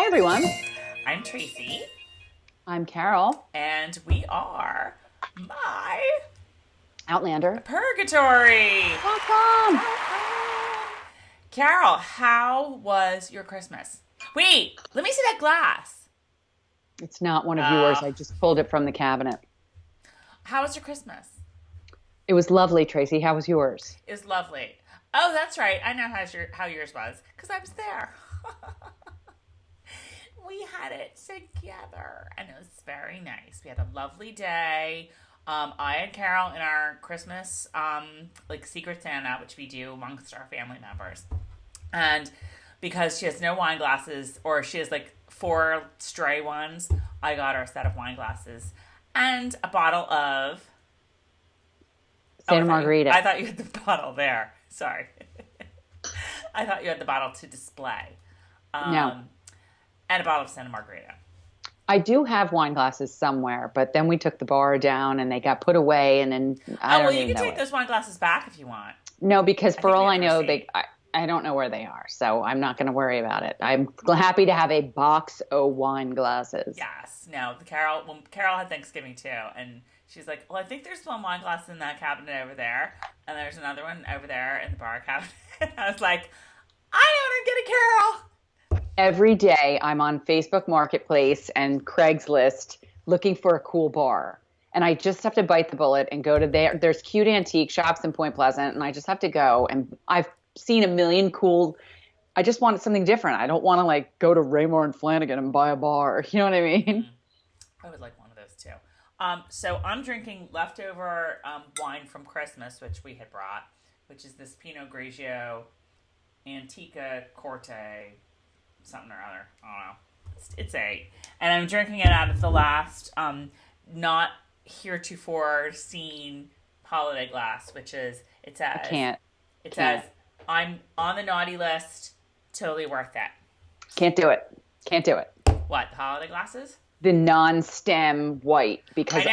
everyone. I'm Tracey. I'm Carol. And we are my Outlander Purgatory. Welcome. Carol, how was your Christmas? Wait, let me see that glass. It's not one of yours. I just pulled it from the cabinet. How was your Christmas? It was lovely, Tracy. How was yours? It was lovely. Oh, that's right. I know how yours was because I was there. We had it together, and it was very nice. We had a lovely day. I and Carol in our Christmas, Secret Santa, which we do amongst our family members. And because she has no wine glasses, or she has like 4 stray ones, I got her a set of wine glasses and a bottle of Santa Margarita. I thought you had the bottle there. Sorry. I thought you had the bottle to display. No. And a bottle of Santa Margarita. I do have wine glasses somewhere, but then we took the bar down and they got put away, and then I don't even know. You can take those wine glasses back if you want. No, because for all I know, I don't know where they are, so I'm not going to worry about it. I'm happy to have a box of wine glasses. Yes. No, Carol had Thanksgiving too, and she's like, well, I think there's one wine glass in that cabinet over there, and there's another one over there in the bar cabinet. I was like, I don't get it, Carol. Every day I'm on Facebook Marketplace and Craigslist looking for a cool bar. And I just have to bite the bullet and go to there. There's cute antique shops in Point Pleasant, and I just have to go. And I've seen a million cool. I just want something different. I don't want to go to Raymore and Flanagan and buy a bar. You know what I mean? I would like one of those too. So I'm drinking leftover wine from Christmas, which we had brought, which is this Pinot Grigio Antica Corte, something or other. I don't know. It's 8. And I'm drinking it out of the last not heretofore seen holiday glass, which is, it says, I'm on the naughty list, totally worth it. Can't do it. What, the holiday glasses? The non-stem white, because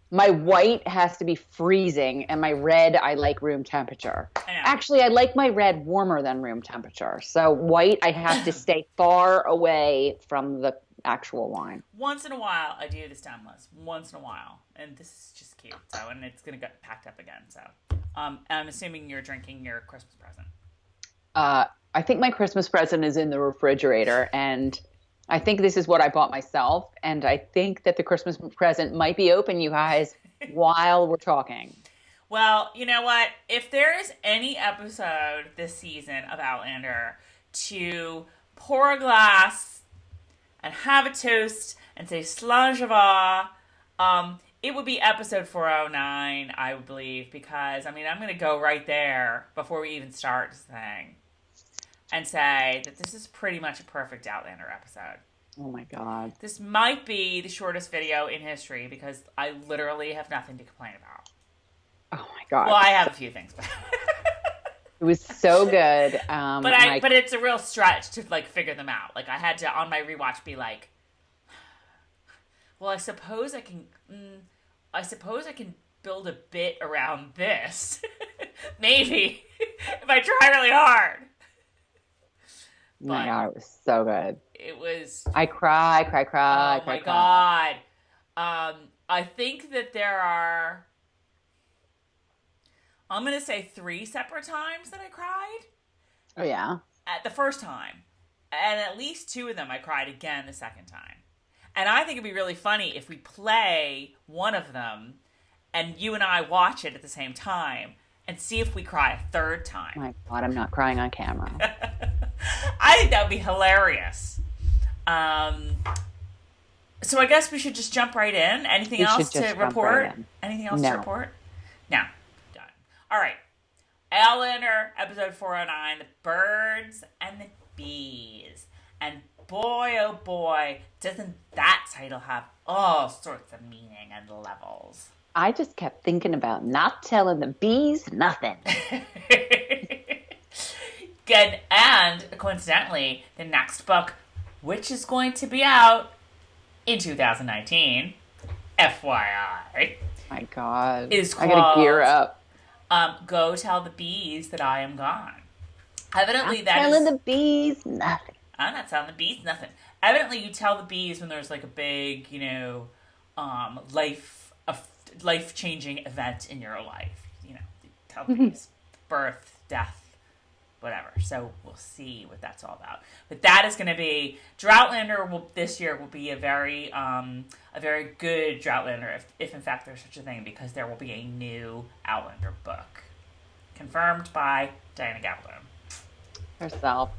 my white has to be freezing, and my red I like room temperature. Actually, I like my red warmer than room temperature. So white, I have to stay far away from the actual wine. Once in a while, I do the stemless. Once in a while, and this is just cute. So, and it's gonna get packed up again. So, I'm assuming you're drinking your Christmas present. I think my Christmas present is in the refrigerator, and I think this is what I bought myself, and I think that the Christmas present might be open, you guys, while we're talking. Well, you know what? If there is any episode this season of Outlander to pour a glass and have a toast and say Slàinte mhath, it would be episode 409, I would believe, because, I'm going to go right there before we even start this thing and say that this is pretty much a perfect Outlander episode. Oh my God. This might be the shortest video in history because I literally have nothing to complain about. Oh my God. Well, I have a few things, but it was so good. But it's a real stretch to figure them out. I had to, on my rewatch, be like, well, I suppose I can build a bit around this. Maybe if I try really hard. Oh my God, it was so good. It was. I cried. Oh my God. I think that there are, I'm going to say 3 separate times that I cried. Oh yeah. At the first time. And at least 2 of them I cried again the second time. And I think it'd be really funny if we play one of them and you and I watch it at the same time and see if we cry a third time. Oh my God, I'm not crying on camera. I think that would be hilarious. So I guess we should just jump right in. Anything else to report? Anything else to report? No. Done. All right. Outlander, episode 409, The Birds and the Bees. And boy, oh boy, doesn't that title have all sorts of meaning and levels. I just kept thinking about not telling the bees nothing. Good. And coincidentally, the next book, which is going to be out in 2019, FYI. My God. Is called, I gotta gear up. Go Tell the Bees That I Am Gone. Evidently, telling the bees nothing. I'm not telling the bees nothing. Evidently, you tell the bees when there's like a big, life-changing event in your life. You tell the bees. Birth, death, whatever. So we'll see what that's all about. But that is going to be Droughtlander. This year will be a very good Droughtlander, if in fact there's such a thing, because there will be a new Outlander book confirmed by Diana Gabaldon herself.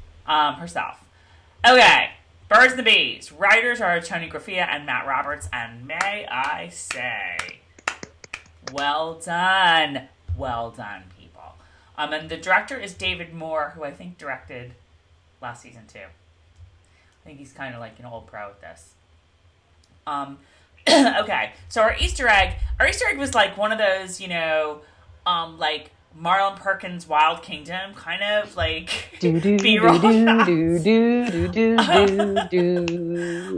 Okay, Birds and the Bees. Writers are Tony Graffia and Matt Roberts, and may I say, well done, people. And the director is David Moore, who I think directed last season too. I think he's kind of like an old pro at this. Okay, so our Easter egg was like one of those, like Marlon Perkins' Wild Kingdom, kind of like B-roll shots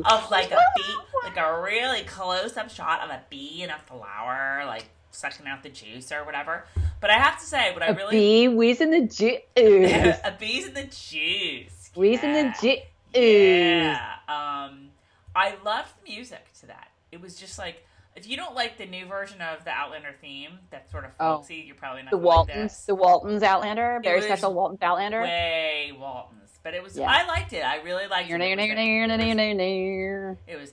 of like a bee, like a really close-up shot of a bee in a flower, like sucking out the juice or whatever. But I have to say, what I really... bee wheezing the juice. A bee's in the juice. Wheezing the juice. Yeah. I loved the music to that. It was just like, if you don't like the new version of the Outlander theme, that's sort of folksy, you're probably not going to like this. The Waltons Outlander, very special Waltons Outlander. Way Waltons. But it was, I liked it. I really liked it. It was...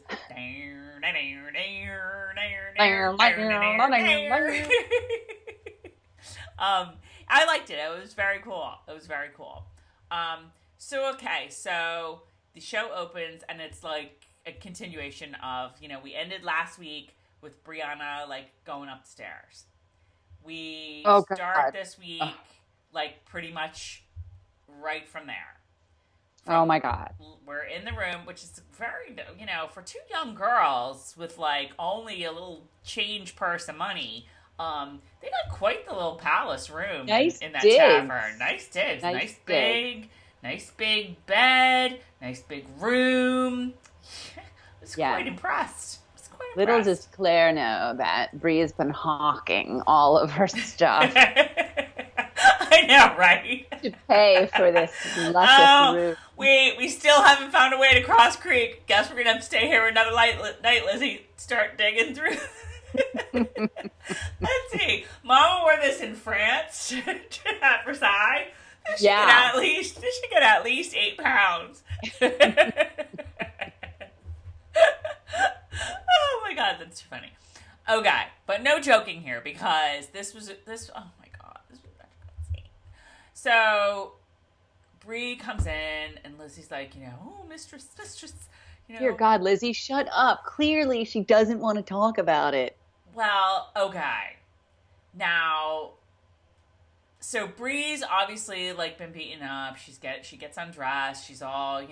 I liked it. It was very cool. So the show opens and it's like a continuation of, we ended last week with Brianna like going up the stairs. We start this week like pretty much right from there. Oh my God. We're in the room, which is very, for two young girls with like only a little change purse of money, they got quite the little palace room in that tavern. Nice digs. Nice big bed. Nice big room. I was quite impressed. Little does Claire know that Bree has been hawking all of her stuff. I know, right? To pay for this luscious room. We still haven't found a way to cross creek. Guess we're going to have to stay here another night, Lizzie. Start digging through. Let's see. Mama wore this in France at Versailles. This should get at least 8 pounds. Oh my God, that's too funny. Okay, but no joking here, because this oh my God, this was insane. So Bree comes in and Lizzie's like, oh, mistress, Dear God, Lizzie, shut up. Clearly she doesn't want to talk about it. Well, okay. Now, so Bree's obviously like been beaten up. She gets undressed. She's all,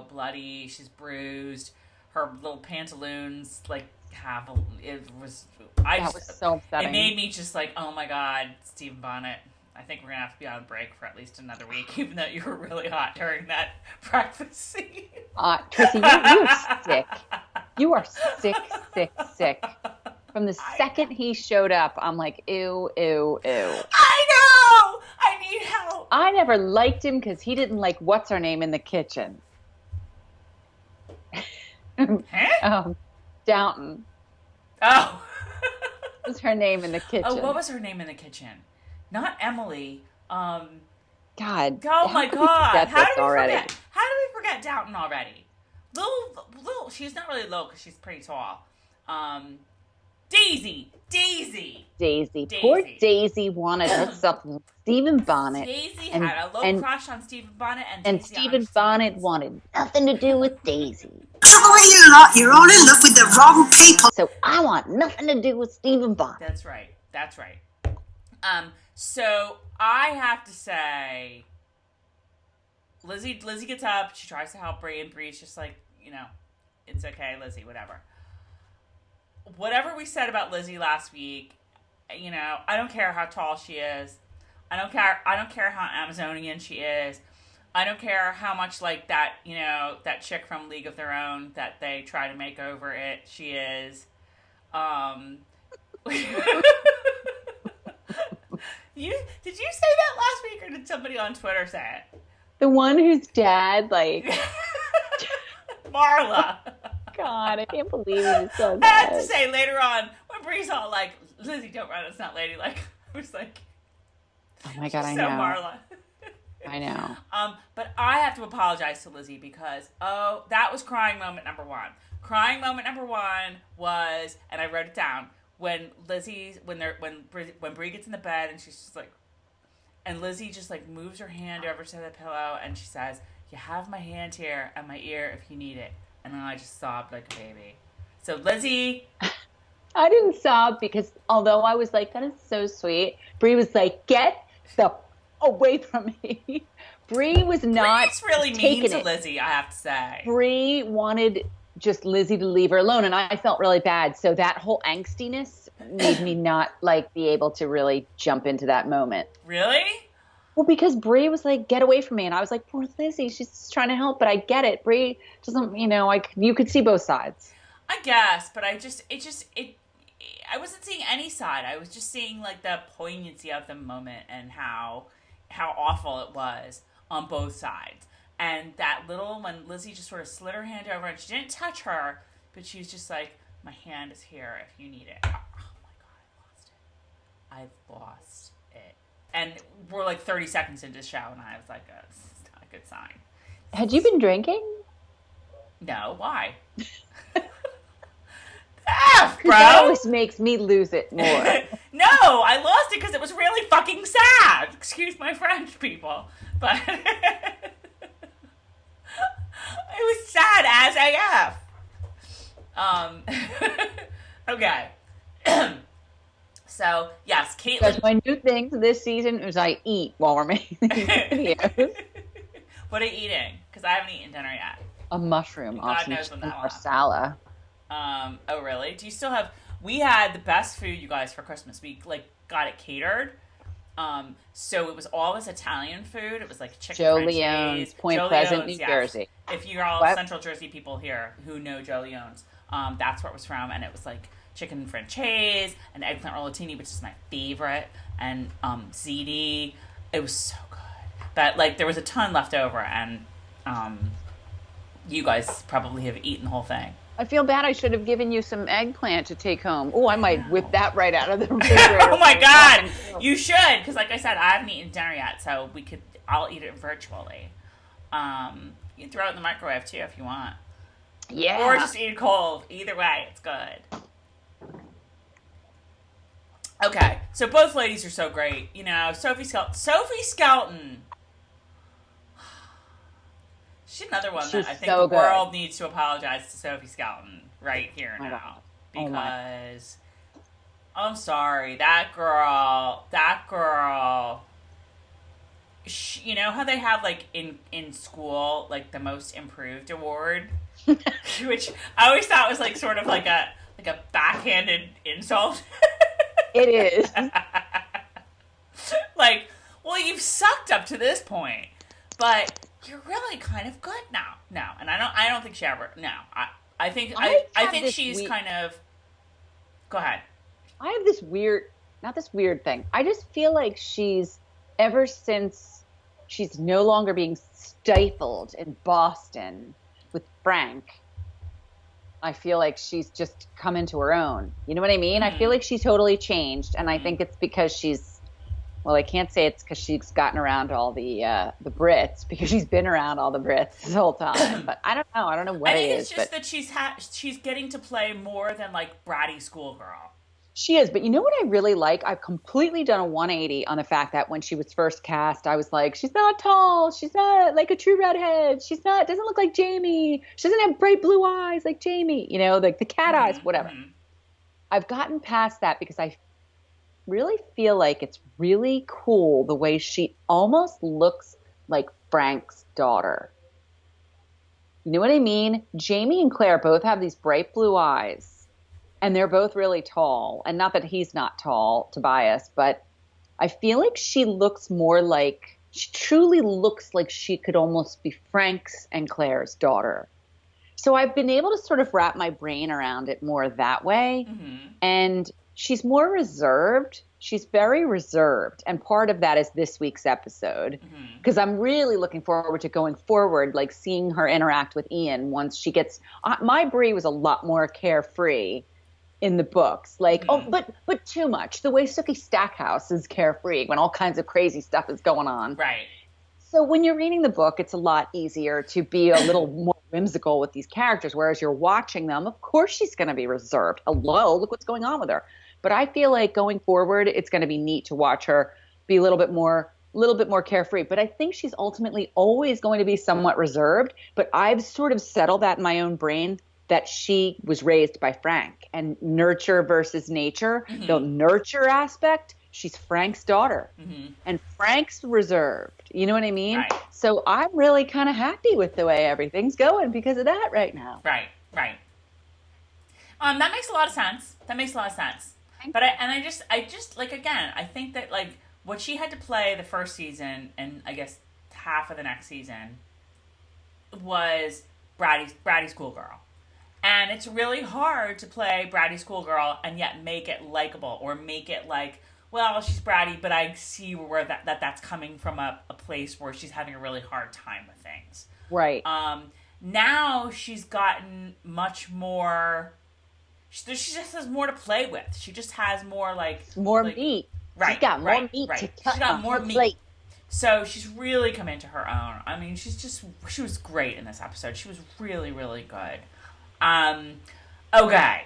bloody. She's bruised. Her little pantaloons like was so upsetting. It made me just like, oh my God, Stephen Bonnet. I think we're gonna have to be on break for at least another week, even though you were really hot during that breakfast scene. Tracey, you're sick. You are sick. From the second he showed up, I'm like, ew. I know! I need help! I never liked him because he didn't like what's-her-name in the kitchen. Huh? Downton. Oh. What was her name in the kitchen? Oh, what was her name in the kitchen? Not Emily. God. Oh my God. How did we forget Downton already? Little, she's not really little because she's pretty tall. Daisy. Poor Daisy wanted herself Stephen Bonnet. Daisy had a low crush on Stephen Bonnet, and Stephen Bonnet wanted nothing to do with Daisy. You lot, you're all in love with the wrong people. So I want nothing to do with Stephen Bonnet. That's right. So I have to say, Lizzie gets up. She tries to help Bree, and Bree's just like, it's okay, Lizzie, whatever. Whatever we said about Lizzie last week, I don't care how tall she is. I don't care how Amazonian she is. I don't care how much like that, that chick from League of Their Own that they try to make over it, she is. Did you say that last week, or did somebody on Twitter say it? The one whose dad, like, Marla. God, I can't believe it was so good. I have to say, later on, when Bree's all like, Lizzie, don't run, it's not ladylike. I was like, oh my God, I so know. Marla. I know. But I have to apologize to Lizzie because, that was crying moment number one. Crying moment number one was, and I wrote it down, when Bree gets in the bed and she's just like, and Lizzie just like moves her hand over to the pillow and she says, you have my hand here and my ear if you need it. And then I just sobbed like a baby. So Lizzie. I didn't sob because although I was like, that is so sweet, Bree was like, get the away from me. Bree was not Bree's really mean to Lizzie, I have to say. Bree wanted just Lizzie to leave her alone, and I felt really bad. So that whole angstiness made me not like be able to really jump into that moment. Really? Well, because Bree was like, get away from me. And I was like, poor Lizzie, she's just trying to help, but I get it. Bree doesn't, like you could see both sides. I guess, but I wasn't seeing any side. I was just seeing like the poignancy of the moment and how awful it was on both sides. And that when Lizzie just sort of slid her hand over and she didn't touch her, but she was just like, my hand is here if you need it. Oh my God, I've lost it. And we're like 30 seconds into the show and I was like, this is not a good sign. Had you been drinking? No, why? F, bro. That always makes me lose it more. No, I lost it because it was really fucking sad. Excuse my French, people. But it was sad as AF. Okay. So, yes, Caitlin. That's my new thing this season is I eat while we're making these videos. What are you eating? Because I haven't eaten dinner yet. A mushroom. God knows when that will happen. Marsala. Oh, really? Do you still have... We had the best food, you guys, for Christmas. We, got it catered. So it was all this Italian food. It was like chicken Joe French Leone's, days. Point Pleasant, New Jersey. If you're all Central Jersey people here who know Joe Leone's, that's where it was from. And it was like chicken franchise and eggplant rollatini, which is my favorite, and ziti. It was so good. But, there was a ton left over, and you guys probably have eaten the whole thing. I feel bad. I should have given you some eggplant to take home. Oh, I might whip that right out of the refrigerator. Oh, my God. You should, because like I said, I haven't eaten dinner yet, so I'll eat it virtually. You can throw it in the microwave, too, if you want. Yeah. Or just eat it cold. Either way, it's good. Okay, so both ladies are so great. Sophie Skelton. She's another one that I think the world needs to apologize to Sophie Skelton right here and now. Because, I'm sorry, that girl, you know how they have, in school, the most improved award? Which I always thought was, sort of like a backhanded insult. It is. Well, you've sucked up to this point, but you're really kind of good now. No, and I don't think she ever. No, I think she's kind of. Go ahead. I have this not this weird thing. I just feel like ever since she's no longer being stifled in Boston with Frank, I feel like she's just come into her own. You know what I mean? I feel like she's totally changed, and I think it's because I can't say it's because she's gotten around all the Brits, because she's been around all the Brits this whole time. But I don't know. I don't know what it is. I think it's just that she's getting to play more than bratty schoolgirl. She is, but you know what I really like? I've completely done a 180 on the fact that when she was first cast, I was like, she's not tall. She's not like a true redhead. Doesn't look like Jamie. She doesn't have bright blue eyes like Jamie. The cat eyes, whatever. Mm-hmm. I've gotten past that because I really feel like it's really cool the way she almost looks like Frank's daughter. You know what I mean? Jamie and Claire both have these bright blue eyes. And they're both really tall. And not that he's not tall, Tobias, but I feel like she truly looks like she could almost be Frank's and Claire's daughter. So I've been able to sort of wrap my brain around it more that way. Mm-hmm. And she's more reserved, she's very reserved. And part of that is this week's episode. Because I'm really looking forward to going forward, like seeing her interact with Ian once she gets, my Bree was a lot more carefree in the books. Like, but too much. The way Sookie Stackhouse is carefree when all kinds of crazy stuff is going on. Right. So when you're reading the book, it's a lot easier to be a little more whimsical with these characters, whereas you're watching them, of course she's going to be reserved. Hello, look what's going on with her. But I feel like going forward, it's going to be neat to watch her be a little bit more carefree. But I think she's ultimately always going to be somewhat reserved. But I've sort of settled that in my own brain that she was raised by Frank, and nurture versus nature, the nurture aspect, she's Frank's daughter, and Frank's reserved. You know what I mean? Right. So I'm really kind of happy with the way everything's going because of that right now. Right. That makes a lot of sense. But I just like, again, I think that like what she had to play the first season and I guess half of the next season was Bratty schoolgirl. And it's really hard to play Bratty schoolgirl and yet make it likable or make it like, well, she's bratty, but I see where that's coming from a place where she's having a really hard time with things. Right. Now she's gotten much more. She just has more to play with. She just has more meat. Right. She's got more meat to cut. She's got more meat. Plate. So she's really come into her own. I mean, she was great in this episode. She was really, really good. Okay.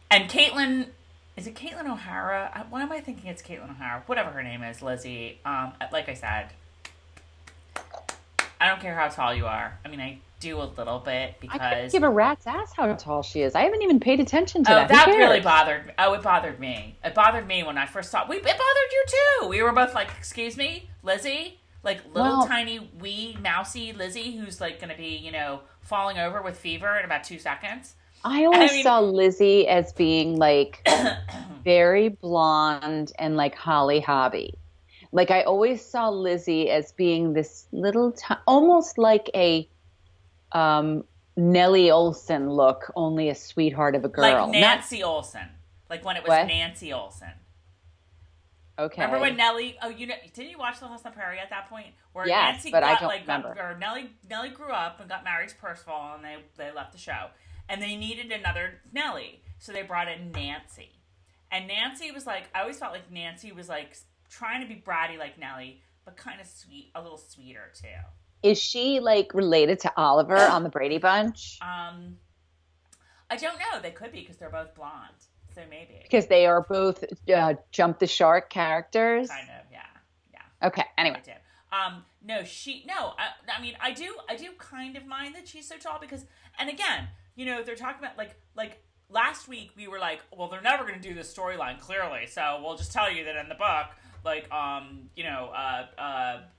And Caitlin. Is it Caitlin O'Hara? Why am I thinking it's Caitlin O'Hara? Whatever her name is, Lizzie. Like I said, I don't care how tall you are. I mean, I do a little bit because I couldn't give a rat's ass how tall she is. I haven't even paid attention to that. That really bothered me. Oh, it bothered me. It bothered me when I first saw it. It bothered you too. We were both like, excuse me, Lizzie? Like little tiny wee mousy Lizzie who's like going to be, falling over with fever in about 2 seconds. I always saw Lizzie as being like very blonde and like Holly Hobby. Like I always saw Lizzie as being this little, almost like a Nellie Olson look, only a sweetheart of a girl. Like Nancy Olson. Like when it was Nancy Olson. Okay. Remember when Nellie? Oh, didn't you watch The House on the Prairie at that point? Where yes, Nancy but I don't remember. Or Nellie grew up and got married to Percival, and they left the show. And they needed another Nellie, so they brought in Nancy. And Nancy was like, I always felt like Nancy was like trying to be bratty like Nellie, but kind of sweet, a little sweeter too. Is she like related to Oliver on the Brady Bunch? I don't know. They could be because they're both blonde, so maybe because they are both Jump the Shark characters. Kind of, yeah. Okay. Anyway. I mean, I do kind of mind that she's so tall because, and again, they're talking about like last week we were like, well, they're never going to do this storyline clearly, so we'll just tell you that in the book, like,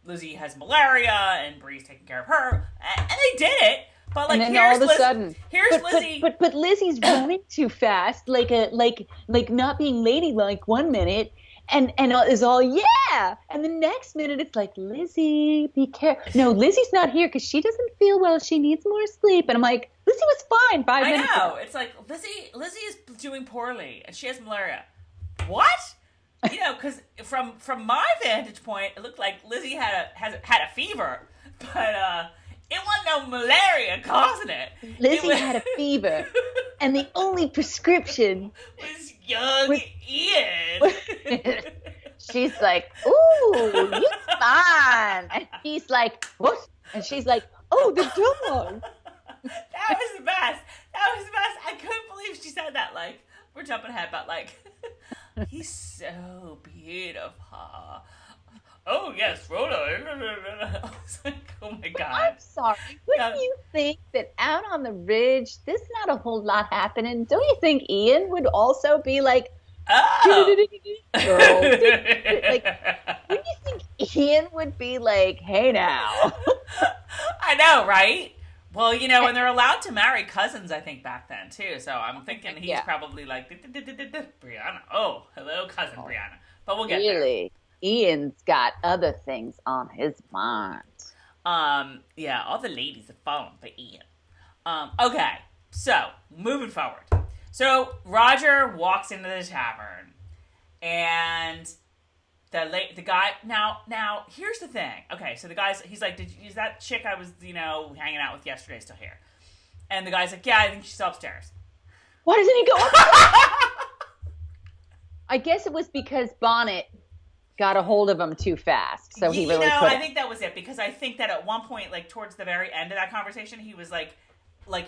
Lizzie has malaria and Bree's taking care of her, and they did it. But like, and then all of a sudden, Lizzie. But Lizzie's running too fast, like not being ladylike 1 minute. And is all, yeah. And the next minute it's like, Lizzie, be careful. No, Lizzie's not here because she doesn't feel well. She needs more sleep. And I'm like, Lizzie was fine 5 minutes ago. I know. It's like, Lizzie is doing poorly and she has malaria. What? Because from my vantage point, it looked like Lizzie had a fever. But it wasn't no malaria causing it. Lizzie had a fever. And the only prescription was young Ian. She's like, ooh, you fine. And he's like, what? And she's like, oh, the dog. That was the best. I couldn't believe she said that. Like, we're jumping ahead, but like, he's so beautiful. Oh, yes, Rhoda. I was like, oh my God. I'm sorry. Wouldn't you think that out on the ridge, there's not a whole lot happening? Don't you think Ian would also be like, oh. Like, wouldn't you think Ian would be like, hey now? I know, right? Well, and they're allowed to marry cousins, I think, back then, too. So I'm thinking he's probably like, Brianna. Oh, hello, cousin Brianna. But we'll get there. Ian's got other things on his mind. Yeah, all the ladies have fallen for Ian. Okay, so moving forward. So Roger walks into the tavern, And the guy now here's the thing. Okay, so he's like, is that chick I was hanging out with yesterday still here? And the guy's like, yeah, I think she's upstairs. Why doesn't he go upstairs? I guess it was because Bonnet got a hold of him too fast, so he really couldn't. I think that was it, because I think that at one point, like towards the very end of that conversation, he was like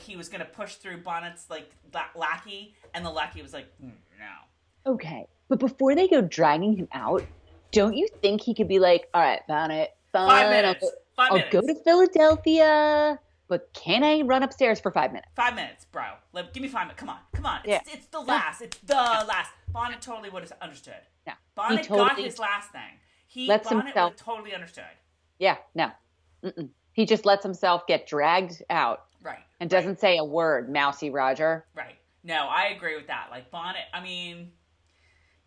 he was gonna push through Bonnet's like lackey, and the lackey was like, no. Okay, but before they go dragging him out, don't you think he could be like, all right, Bonnet, fine, 5 minutes. I'll go to Philadelphia, but can I run upstairs for 5 minutes? 5 minutes, bro. Give me 5 minutes. Come on. It's the last. It's the last. Bonnet totally would have understood. No. Bonnet got his last thing. Bonnet would have totally understood. Yeah, no. Mm-mm. He just lets himself get dragged out. Right. And doesn't say a word, mousy Roger. Right. No, I agree with that. Like, Bonnet, I mean,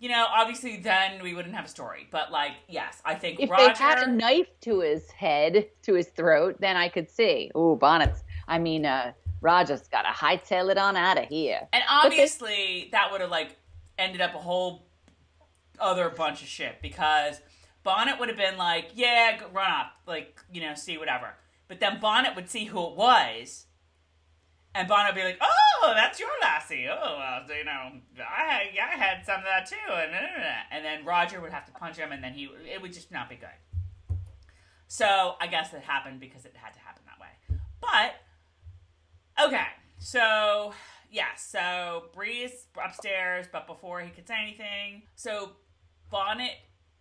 obviously then we wouldn't have a story. But, like, yes, I think if Roger... they had a knife to his head, to his throat, then I could see. Ooh, Roger's got to hightail it on out of here. And obviously that would have, like, ended up a whole other bunch of shit, because Bonnet would have been like, yeah, run up, like, see whatever. But then Bonnet would see who it was, and Bonnet would be like, oh, that's your lassie. Oh, well, I had some of that too. And then Roger would have to punch him, and then it would just not be good. So I guess it happened because it had to happen that way. But, okay, so... yeah, so Bree's upstairs, but before he could say anything, so Bonnet,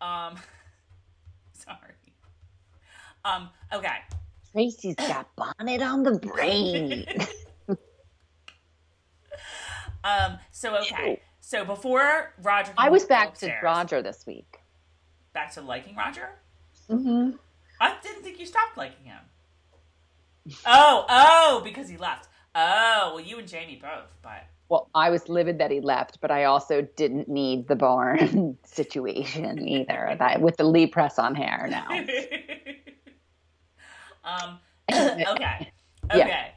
sorry. Okay. Tracey's got Bonnet on the brain. So before Roger, I was back to Roger this week. Back to liking Roger? Mm-hmm. I didn't think you stopped liking him. Oh, because he left. Oh, well, you and Jamie both, but... Well, I was livid that he left, but I also didn't need the barn situation either, with the Lee press on hair now. Okay. Yeah.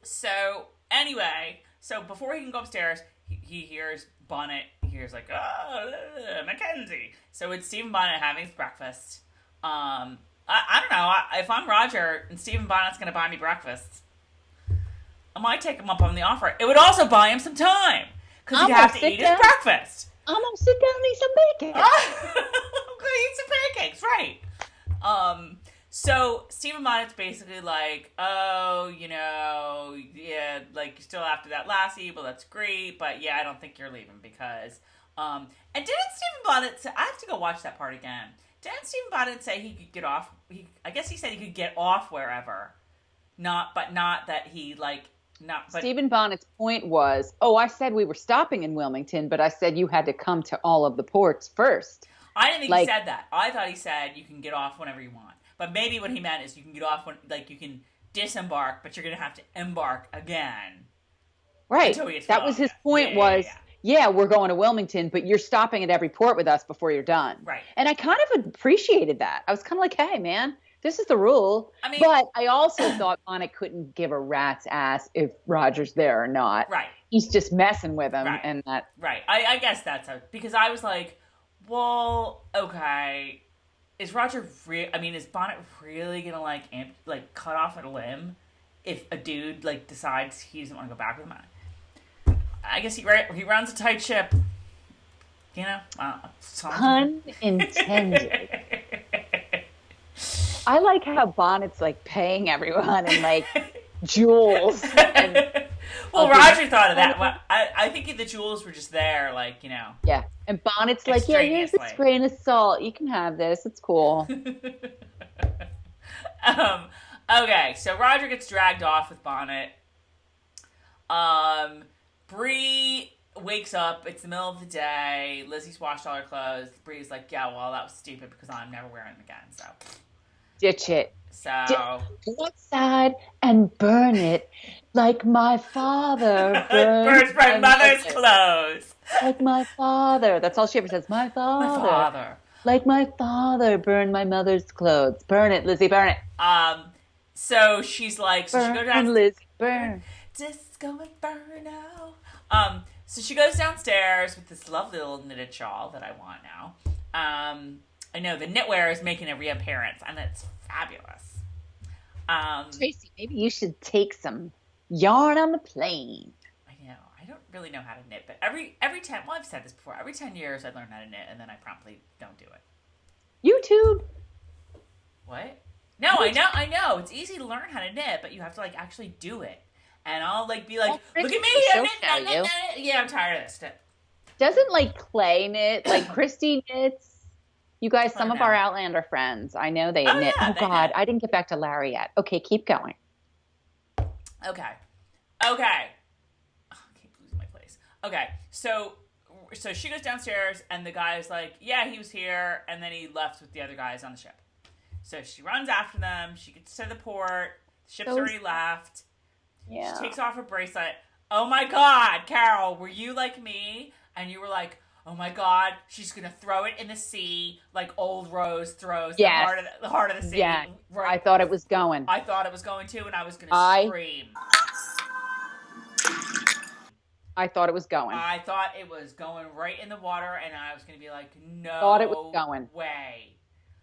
So, anyway, before he can go upstairs, he hears Bonnet, he hears like, oh, Mackenzie. So it's Stephen Bonnet having his breakfast. I don't know, if I'm Roger and Stephen Bonnet's going to buy me breakfast, I might take him up on the offer. It would also buy him some time, because he'd have to eat his breakfast. I'm going to sit down and eat some pancakes. I'm going to eat some pancakes, right. So Stephen Bonnet's basically like, oh, yeah, like, you're still after that lassie, well, that's great, but yeah, I don't think you're leaving, because, and didn't Stephen Bonnet say, I have to go watch that part again. Didn't Stephen Bonnet say he could get off, I guess he said he could get off wherever, not that he, like, Stephen Bonnet's point was, I said we were stopping in Wilmington, but I said you had to come to all of the ports first. I didn't think he said that. I thought he said you can get off whenever you want. But maybe what he meant is you can get off when, like, you can disembark, but you're going to have to embark again. Right. That was his point we're going to Wilmington, but you're stopping at every port with us before you're done. Right. And I kind of appreciated that. I was kind of like, hey, man. This is the rule. I mean, but I also thought Bonnet couldn't give a rat's ass if Roger's there or not. Right. He's just messing with him. Right. And that. Right. I guess that's because I was like, well, okay. Is Roger is Bonnet really going to cut off a limb if a dude decides he doesn't want to go back with him? I guess he runs a tight ship. Pun intended. I like how Bonnet's paying everyone in jewels. Well, Roger thought of that. Well, I think the jewels were just there, Yeah, and Bonnet's here's this grain of salt. You can have this. It's cool. Okay, so Roger gets dragged off with Bonnet. Bree wakes up. It's the middle of the day. Lizzie's washed all her clothes. Bree's like, yeah, well, that was stupid because I'm never wearing them again, so... Ditch it. So go outside and burn it like my father burns my mother's clothes. Like my father. That's all she ever says. My father. Like my father burned my mother's clothes. Burn it, Lizzie, burn it. So she's like, burn, she goes down. Liz, burn. Disco Inferno. So she goes downstairs with this lovely little knitted shawl that I want now. I know the knitwear is making a reappearance, and it's fabulous. Tracey, maybe you should take some yarn on the plane. I know. I don't really know how to knit, but every 10, well, I've said this before, every 10 years I learn how to knit, and then I promptly don't do it. YouTube. What? No, I know. It's easy to learn how to knit, but you have to, like, actually do it. And I'll, like, be like, look at me, I'm knitting. Yeah, I'm tired of this. Doesn't, like, Clay knit? Like, Christy knits? You guys, some of our Outlander friends, I know they knit. Yeah, God, I didn't get back to Larry yet. Okay, keep going. Okay. Oh, I keep losing my place. Okay, so she goes downstairs, and the guy's like, yeah, he was here, and then he left with the other guys on the ship. So she runs after them. She gets to the port. The ship's already left. Yeah. She takes off her bracelet. Oh, my God, Carol, were you like me? And you were like, oh my God, she's gonna throw it in the sea like old Rose throws the heart of the sea. Yeah, right. I thought it was going. I thought it was going too, and I was gonna scream. I thought it was going. I thought it was going right in the water, and I was gonna be like, no, thought it was going. Way.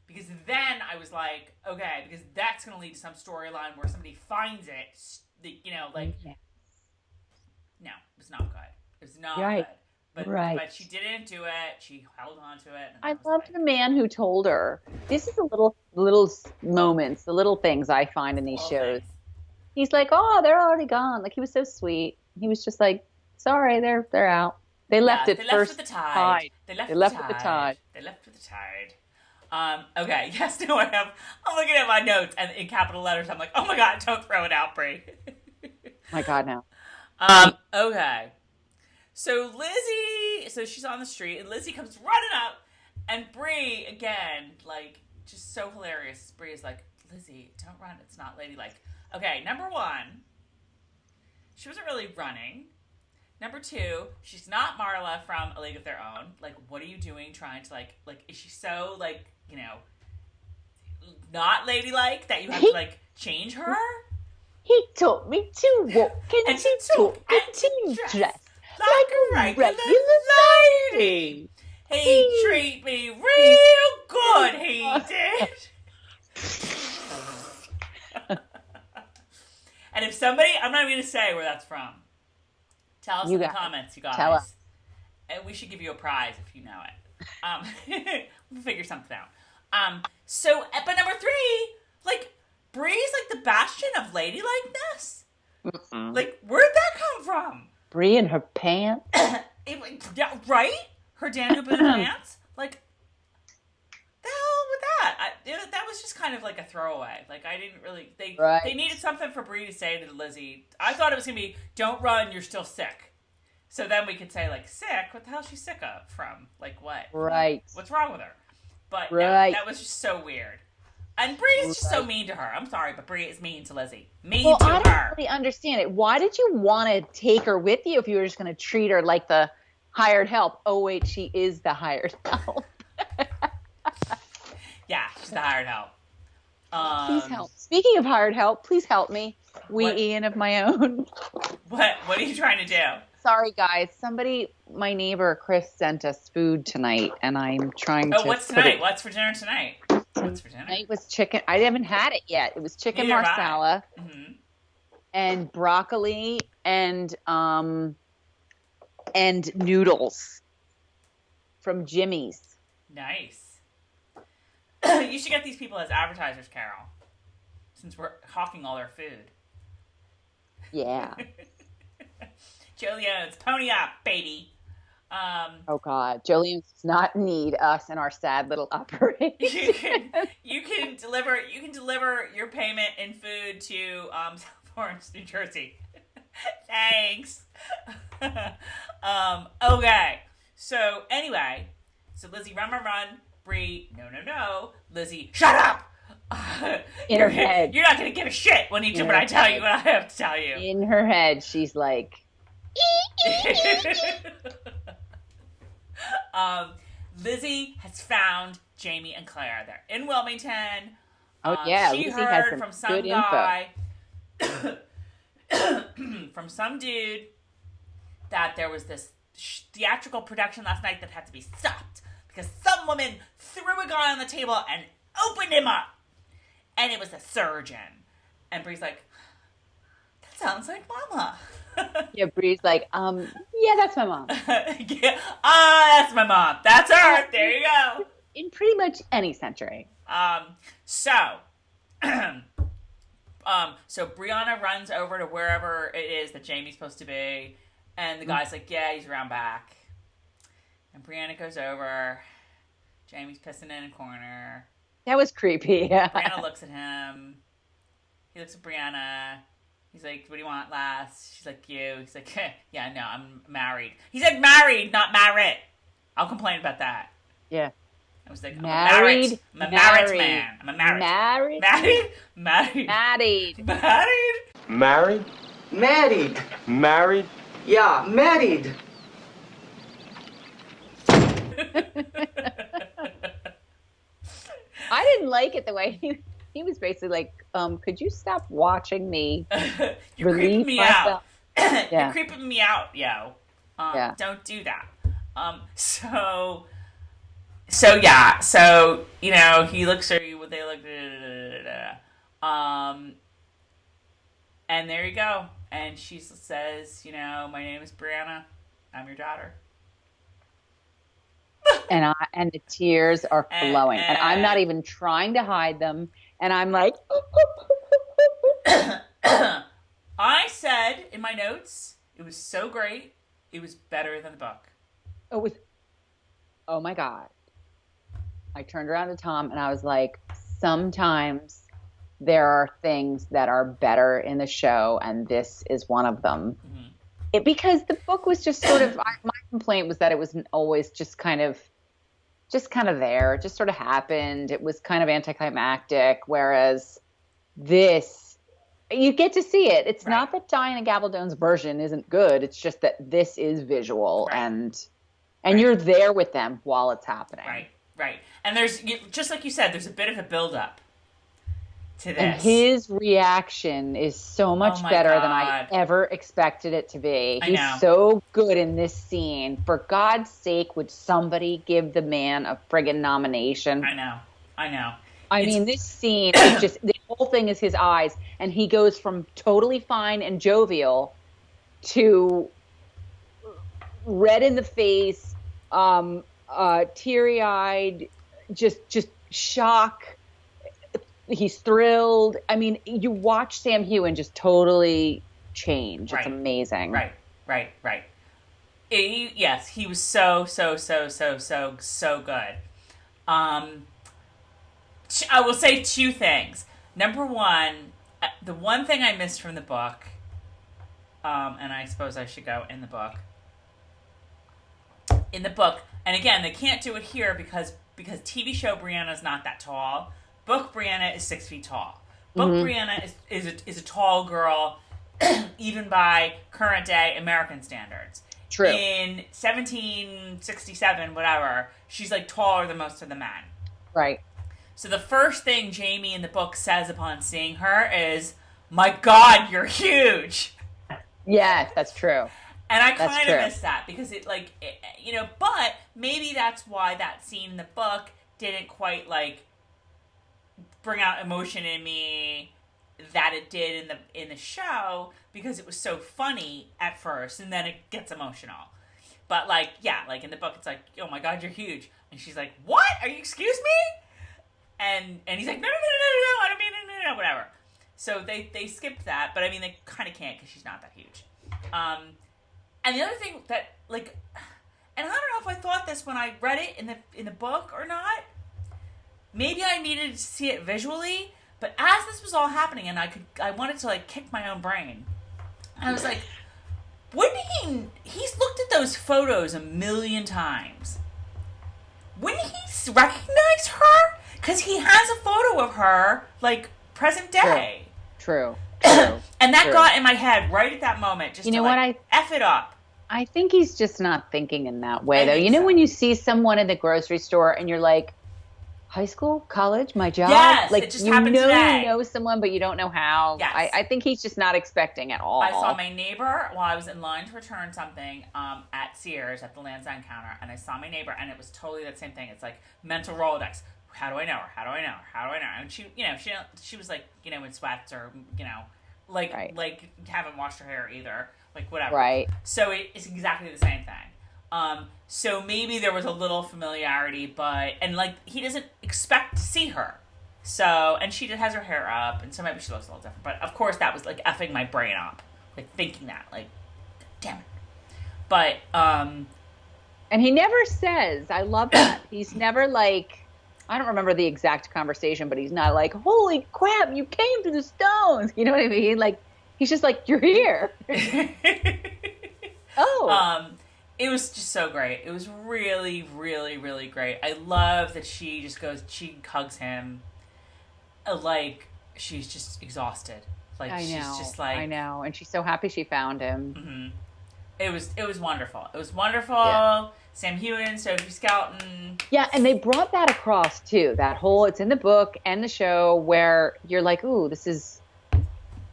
Because then I was like, okay, because that's gonna lead to some storyline where somebody finds it, you know, like, no, it was not good. It was not good. But she didn't do it. She held on to it. I loved the man who told her. This is the little moments, the little things I find in these shows. He's like, oh, they're already gone. Like, he was so sweet. He was just like, sorry, they're out. They left it first. With the tide. They left with the tide. Okay, yes, no, I'm looking at my notes, and in capital letters, I'm like, oh my God, don't throw it out, Bree. My God, no. Okay. So she's on the street, and Lizzie comes running up, and Bree, again, like, just so hilarious. Bree is like, Lizzie, don't run. It's not ladylike. Okay, number one, she wasn't really running. Number two, she's not Marla from A League of Their Own. Like, what are you doing trying to, like, is she so, like, you know, not ladylike that you have to, like, change her? He taught me to walk and to talk and to dress. Like a regular lady. He treat me real good, he did. And if somebody, I'm not even going to say where that's from. Tell us in the comments, you guys. Tell us. And we should give you a prize if you know it. We'll figure something out. But number three, like, Bree's like the bastion of ladylikeness. Mm-mm. Like, where'd that come from? Bree in her pants. Right? Her Dan Gabaldon pants? Like, the hell with that? That was just kind of like a throwaway. Like, I didn't really... They needed something for Bree to say to Lizzie. I thought it was going to be, don't run, you're still sick. So then we could say, like, sick? What the hell is she sick of? From? Like, what? Right. What's wrong with her? But no, that was just so weird. And Bree is just so mean to her. I'm sorry, but Bree is mean to Lizzie. I don't really understand it. Why did you want to take her with you if you were just going to treat her like the hired help? Oh, wait, she is the hired help. Yeah, she's the hired help. Please help. Speaking of hired help, please help me. Ian of my own. What are you trying to do? Sorry, guys. My neighbor, Chris, sent us food tonight, and I'm trying to... Oh, what's tonight? What's for dinner tonight? Tonight was chicken. I haven't had it yet. It was chicken marsala and broccoli and noodles from Jimmy's. Nice. You should get these people as advertisers, Carol, since we're hawking all their food. Yeah. Jolio's, pony up, baby. Oh God, Jolene does not need us in our sad little operation. You can deliver your payment in food to South Orange, New Jersey. Thanks. Okay. So anyway, Lizzie run. Bree, no. Lizzie, shut up. In her head, you're not gonna give a shit when I tell you what I have to tell you. In her head, she's like. Lizzie has found Jamie and Claire. They're in Wilmington. Oh yeah, she Lizzie heard from some guy, from some dude, that there was this theatrical production last night that had to be stopped because some woman threw a guy on the table and opened him up. And it was a surgeon. And Bree's like, that sounds like Mama. Yeah, Bree's like, yeah, that's my mom. Yeah. That's my mom. That's her. There you go. In pretty much any century. So Brianna runs over to wherever it is that Jamie's supposed to be, and the guy's like, yeah, he's around back. And Brianna goes over. Jamie's pissing in a corner. That was creepy. Yeah. Brianna looks at him. He looks at Brianna. He's like, what do you want last? She's like, you. He's like, yeah, no, I'm married. He said married, not married. I'll complain about that. Yeah. I was like, married. I'm a married man. I'm a married. Married. Married. Married. Married. Married. Married? Married. Married? Yeah, married. I didn't like it the way he was basically like, could you stop watching me? You're creeping me out. Yeah. You're creeping me out, yo. Yeah. Don't do that. So you know, he looks at you. They look. And there you go. And she says, you know, my name is Brianna. I'm your daughter. And the tears are flowing, and I'm not even trying to hide them. And I'm like, I said in my notes, it was so great. It was better than the book. it was, oh my God. I turned around to Tom and I was like, sometimes there are things that are better in the show, and this is one of them. Mm-hmm. Because the book was just sort of, my complaint was that it wasn't always just kind of there. It just sort of happened. It was kind of anticlimactic, whereas this, you get to see it. It's not that Diana Gabaldon's version isn't good. It's just that this is visual, and you're there with them while it's happening. Right. And there's, just like you said, there's a bit of a build-up to this. And his reaction is so much better than I ever expected it to be. He's so good in this scene. For God's sake, would somebody give the man a friggin' nomination? I know. I mean, this scene is just, the whole thing is his eyes. And he goes from totally fine and jovial to red in the face, teary-eyed, just shock. He's thrilled. I mean, you watch Sam Heughan just totally change. It's amazing. Right. Yes, he was so good. I will say two things. Number one, the one thing I missed from the book, and I suppose I should go in the book. In the book, and again, they can't do it here because TV show Brianna's not that tall. Book Brianna is 6 feet tall. Book Brianna is a tall girl, even by current day American standards. True. In 1767, whatever, she's like taller than most of the men. Right. So the first thing Jamie in the book says upon seeing her is, "My God, you're huge." Yes, that's true. And I kind of miss that because but maybe that's why that scene in the book didn't quite bring out emotion in me that it did in the show, because it was so funny at first and then it gets emotional. But in the book it's like, "Oh my God, you're huge," and she's like, "What? Are you, excuse me?" And he's like, no, I don't mean no, whatever. So they skipped that, but I mean they kind of can't because she's not that huge. And the other thing that and I don't know if I thought this when I read it in the book or not. Maybe I needed to see it visually, but as this was all happening, and I wanted to kick my own brain. I was like, he's looked at those photos a million times. Wouldn't he recognize her? Because he has a photo of her, present day. True. And that got in my head right at that moment. Just F it up. I think he's just not thinking in that way, though. When you see someone in the grocery store and you're like, high school, college, my job. Yes, like it just happened today. You know someone, but you don't know how. Yes. I think he's just not expecting at all. I saw my neighbor while I was in line to return something at Sears at the Lansdowne counter, and I saw my neighbor, and it was totally that same thing. It's like mental Rolodex. How do I know her? How do I know her? How do I know her? And she was like, in sweats or, like haven't washed her hair either, like whatever. Right. So it's exactly the same thing. So maybe there was a little familiarity, and like he doesn't expect to see her. So, and she has her hair up, and so maybe she looks a little different. But of course, that was like effing my brain up, like thinking that, like, damn it. But and he never says. I love that. He's never like. I don't remember the exact conversation, but he's not like, "Holy crap, you came through the stones." You know what I mean? Like, he's just like, "You're here." Oh. It was just so great. It was really, really, really great. I love that she hugs him, like she's just exhausted. Like she's just like, I know, and she's so happy she found him. Mm-hmm. It was wonderful. It was wonderful. Yeah. Sam Heughan, Sophie Skelton. Yeah, and they brought that across too. That whole, it's in the book and the show where you're like, ooh, this is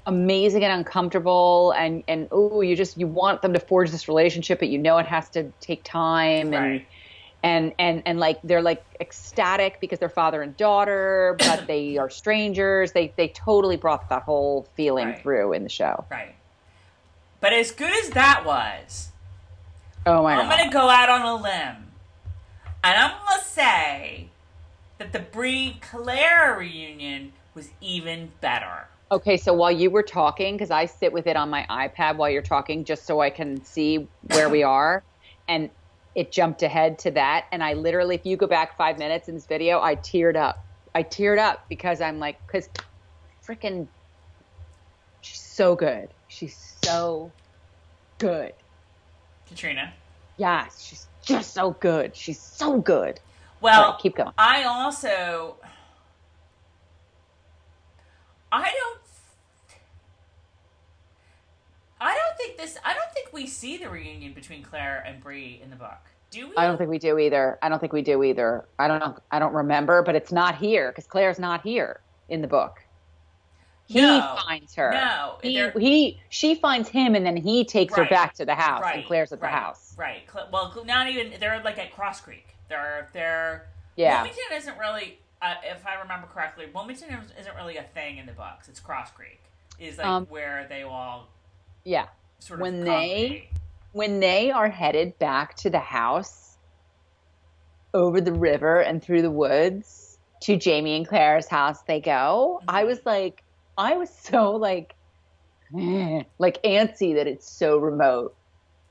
amazing and uncomfortable, and ooh, you want them to forge this relationship, but it has to take time, right. and like they're like ecstatic because they're father and daughter, but they are strangers. They totally brought that whole feeling through in the show. Right. But as good as that was, oh my God, I'm going to go out on a limb, and I'm going to say that the Bree Claire reunion was even better. Okay, so while you were talking, because I sit with it on my iPad while you're talking, just so I can see where we are, and it jumped ahead to that, and I literally, if you go back 5 minutes in this video, I teared up. Because I'm like, because freaking, she's so good. She's so good. Katrina. Yes, she's just so good. She's so good. Well, right, keep going. I don't think we see the reunion between Claire and Bree in the book. Do we? I don't think we do either. I don't know. I don't remember, but it's not here because Claire's not here in the book. He finds her. No. She finds him, and then he takes her back to the house, and Claire's at the house. Right. Well, not even, they're like at Cross Creek. They're yeah. Wilmington isn't really, if I remember correctly, Wilmington isn't really a thing in the books. It's Cross Creek is like where they all sort of congregate. When they are headed back to the house over the river and through the woods to Jamie and Claire's house they go, mm-hmm. I was so like antsy that it's so remote.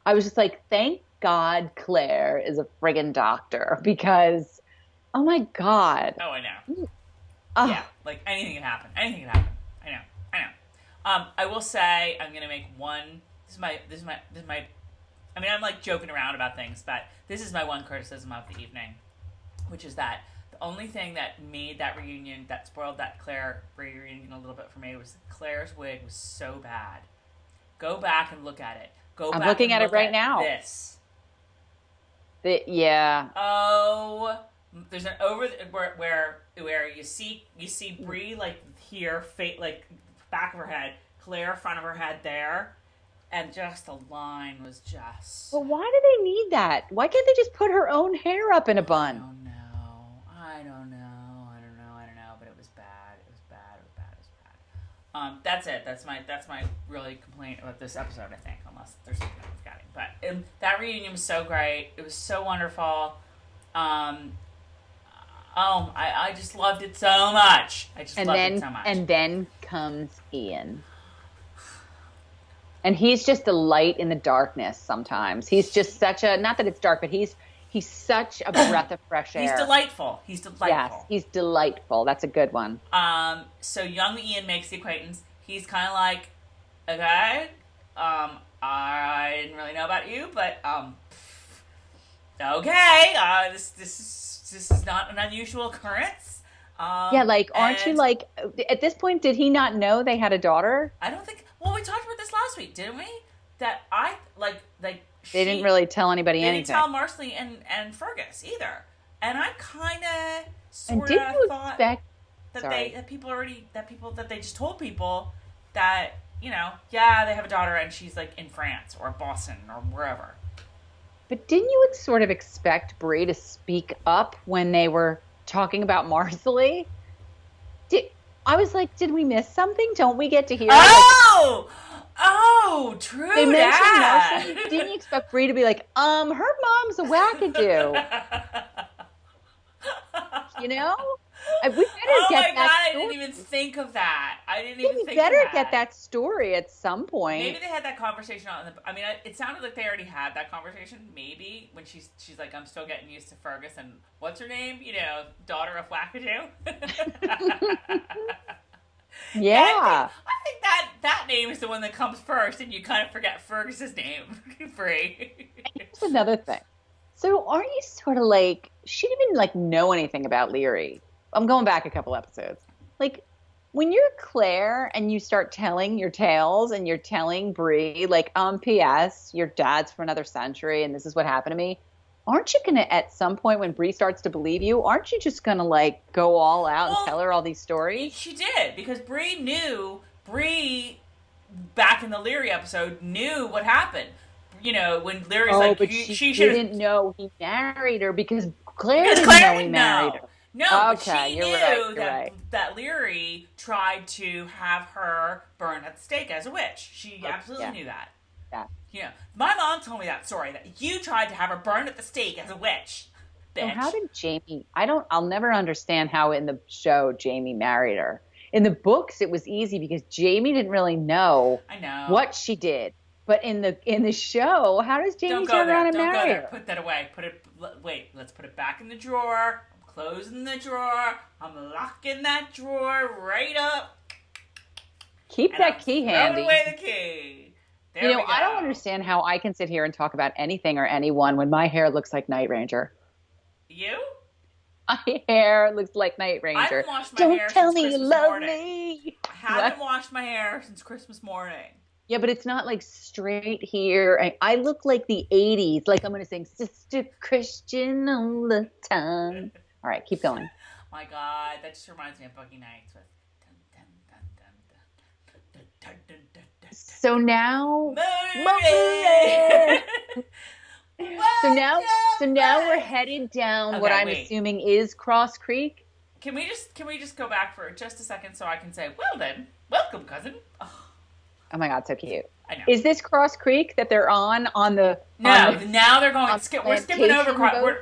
I was just like, thank God Claire is a friggin' doctor, because oh my God. Oh, I know. Yeah, like anything can happen. I know. I will say I'm gonna make one. This is my. I mean, I'm like joking around about things, but this is my one criticism of the evening, which is that the only thing that made that reunion, that spoiled that Claire reunion a little bit for me, was Claire's wig was so bad. Go back and look at it. I'm looking at it right now. This. Yeah. Oh, there's an over where you see Bree like here, like back of her head, Claire front of her head there, and just the line was just. Well, why do they need that? Why can't they just put her own hair up in a bun? I don't know. But it was bad. That's it. That's my really complaint about this episode, I think, unless there's something I'm forgetting. But that reunion was so great. It was so wonderful. I just loved it so much. And then comes Ian. And he's just a light in the darkness sometimes. He's just such a, not that it's dark, but he's such a breath of fresh air. He's delightful. Yes, he's delightful. That's a good one. So young Ian makes the acquaintance. He's kind of like, okay, I didn't really know about you, but okay, this is not an unusual occurrence. Aren't you like, at this point, did he not know they had a daughter? I don't think. Well, we talked about this last week, didn't we? That they didn't really tell anybody anything. They didn't tell Marcelly and Fergus either. And I kind of... And sort didn't of you thought expect that Sorry. that they just told people that, you know, yeah, they have a daughter and she's like in France or Boston or wherever. But didn't you sort of expect Bree to speak up when they were talking about Marcelly? I was like, did we miss something? Don't we get to hear? Oh, true. They mentioned that. Marcelly. Didn't you expect Bree to be like, her mom's a wackadoo? You know? We better oh get my god, that I didn't even think of that. We better get that story at some point. Maybe they had that conversation it sounded like they already had that conversation. Maybe when she's like, I'm still getting used to Fergus and what's her name? You know, daughter of Wackadoo. Yeah. I think that name is the one that comes first, and you kind of forget Fergus's name. Free. Here's another thing. So aren't you sort of like, she didn't even like know anything about Leary. I'm going back a couple episodes. Like, when you're Claire and you start telling your tales and you're telling Bree, like, P.S., your dad's for another century and this is what happened to me, aren't you going to, at some point when Bree starts to believe you, aren't you just going to, like, go all out and tell her all these stories? She did, because Bree, back in the Leary episode, knew what happened. You know, when Leary's like, but she didn't know he married her because Claire didn't know he married her. No, okay, but she knew right. that Leary tried to have her burned at the stake as a witch. She absolutely knew that. Yeah. You know, my mom told me that story, that you tried to have her burned at the stake as a witch. Bitch. So how did Jamie, I'll never understand how in the show Jamie married her. In the books, it was easy because Jamie didn't really know what she did. But in the show, how does Jamie turn around and marry her? Put that away. Wait, let's put it back in the drawer. Closing the drawer. I'm locking that drawer right up. Keep that key handy. Throw away the key. There we go. I don't understand how I can sit here and talk about anything or anyone when my hair looks like Night Ranger. You? My hair looks like Night Ranger. I haven't washed my hair since Christmas morning. Me. I haven't washed my hair since Christmas morning. Yeah, but it's not like straight here. I look like the 80s. Like I'm going to sing Sister Christian all the time. All right, keep going. My God, that just reminds me of Boogie Nights with. So now, so now we're headed down what I'm assuming is Cross Creek. Can we just go back for just a second so I can say, well then, welcome, cousin. Oh my God, so cute. I know. Is this Cross Creek that they're on the? No, now they're going. We're skipping over.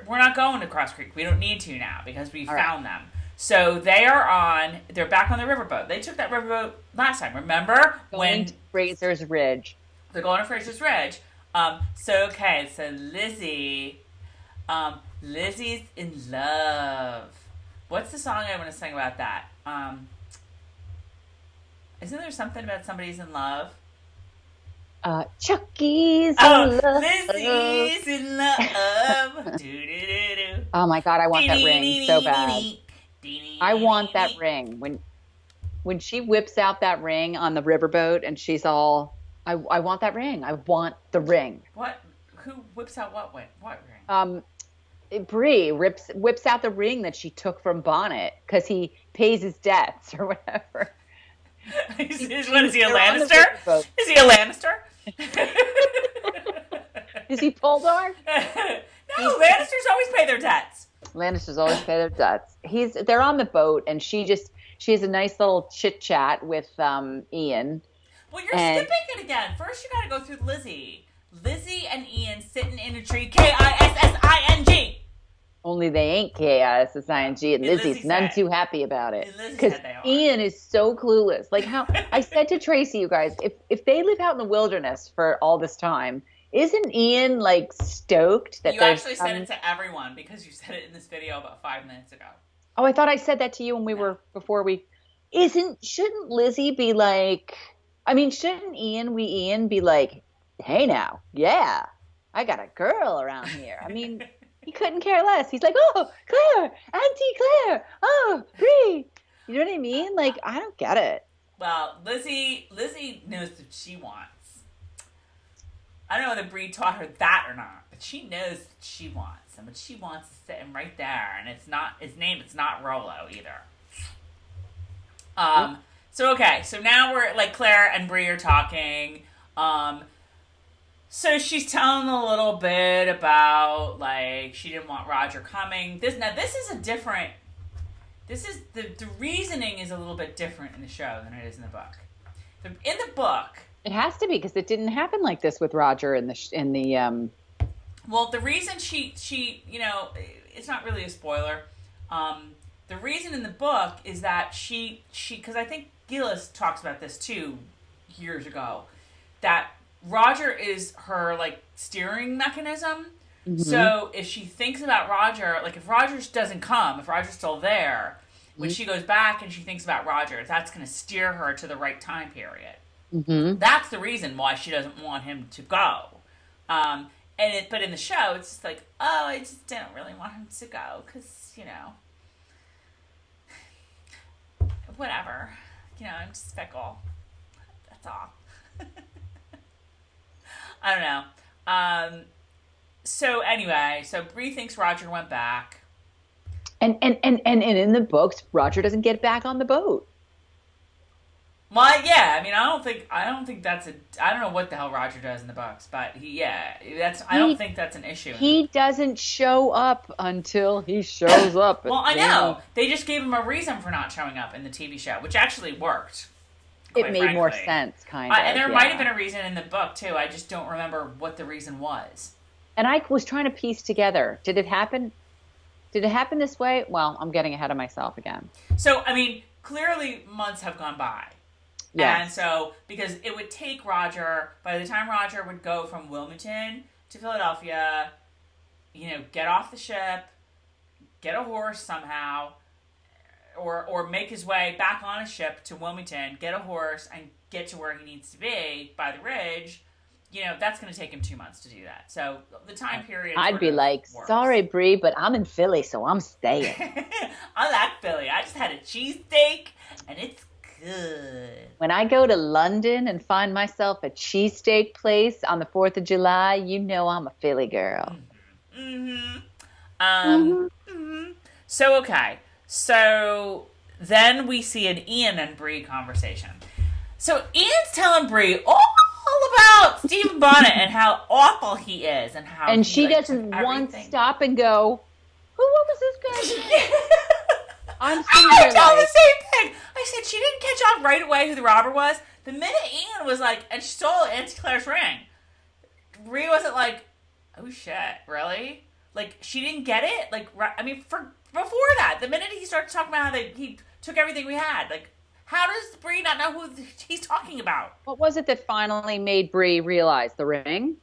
We're not going to Cross Creek. We don't need to now because we found them. So they're back on the riverboat. They took that riverboat last time. Remember when Fraser's Ridge? They're going to Fraser's Ridge. So Lizzie, Lizzie's in love. What's the song I want to sing about that? Isn't there something about somebody's in love? Chucky's in love. Lizzie's in love. Oh my God, I want that ring so bad. I want that ring. When she whips out that ring on the riverboat and she's all, I want that ring. I want the ring. What? Who whips out what ring? Bree whips out the ring that she took from Bonnet because he pays his debts or whatever. What is he, a Lannister? Is he a Lannister? Is he Poldark? No, Lannisters always pay their debts. Lannisters always pay their debts. They're on the boat, and she has a nice little chit chat with Ian. Well, you're skipping it again. First, you got to go through Lizzie and Ian sitting in a tree. Kissing. Only they ain't K-I-S-S-I-N-G, and Lizzie's none too happy about it. Because Ian is so clueless. Like how I said to Tracey, you guys, if they live out in the wilderness for all this time, isn't Ian like stoked that you actually said it to everyone because you said it in this video about 5 minutes ago. Oh, I thought I said that to you when shouldn't Lizzie be like, shouldn't Ian be like, hey now, yeah, I got a girl around here. He couldn't care less. He's like, oh, Claire, Auntie Claire, oh, Bree. You know what I mean? Like, I don't get it. Well, Lizzie knows what she wants. I don't know whether Bree taught her that or not, but she knows what she wants, and what she wants is sitting right there, and it's not his name. It's not Rolo either. So now we're like Claire and Bree are talking. So she's telling a little bit about like she didn't want Roger coming. The reasoning is a little bit different in the show than it is in the book. In the book, it has to be because it didn't happen like this with Roger in the. Well, the reason she it's not really a spoiler. The reason in the book is that she because I think Gillis talks about this too years ago, that Roger is her like steering mechanism. Mm-hmm. So if she thinks about Roger, like if Roger doesn't come, if Roger's still there, when she goes back and she thinks about Roger, that's going to steer her to the right time period. Mm-hmm. That's the reason why she doesn't want him to go. But in the show, it's just like, oh, I just don't really want him to go because, whatever. I'm just fickle. That's all. I don't know. So anyway, Bree thinks Roger went back. And in the books, Roger doesn't get back on the boat. Well, yeah. I mean, I don't think that's I don't know what the hell Roger does in the books, but I don't think that's an issue. He doesn't show up until he shows up. Well, I know. They just gave him a reason for not showing up in the TV show, which actually worked. It made more sense, kind of. And there might have been a reason in the book, too. I just don't remember what the reason was. And I was trying to piece together. Did it happen? Did it happen this way? Well, I'm getting ahead of myself again. So, I mean, clearly months have gone by. Yes. And so, because it would take Roger, by the time Roger would go from Wilmington to Philadelphia, get off the ship, get a horse somehow, or make his way back on a ship to Wilmington, get a horse, and get to where he needs to be by the Ridge, that's going to take him 2 months to do that. So the time period I'd be like, works. Sorry, Bree, but I'm in Philly, so I'm staying. I like Philly. I just had a cheesesteak, and it's good. When I go to London and find myself a cheesesteak place on the 4th of July, I'm a Philly girl. Mm-hmm. So, okay. So then we see an Ian and Bree conversation. So Ian's telling Bree all about Stephen Bonnet and how awful he is and how and she doesn't once stop and go, what was this guy's name? I'm telling the same thing. I said she didn't catch on right away who the robber was. The minute Ian was like, and she stole Auntie Claire's ring, Bree wasn't like, oh shit, really? Like she didn't get it. Like I mean, before that, the minute he started talking about how he took everything we had, like. How does Bree not know who he's talking about? What was it that finally made Bree realize the ring?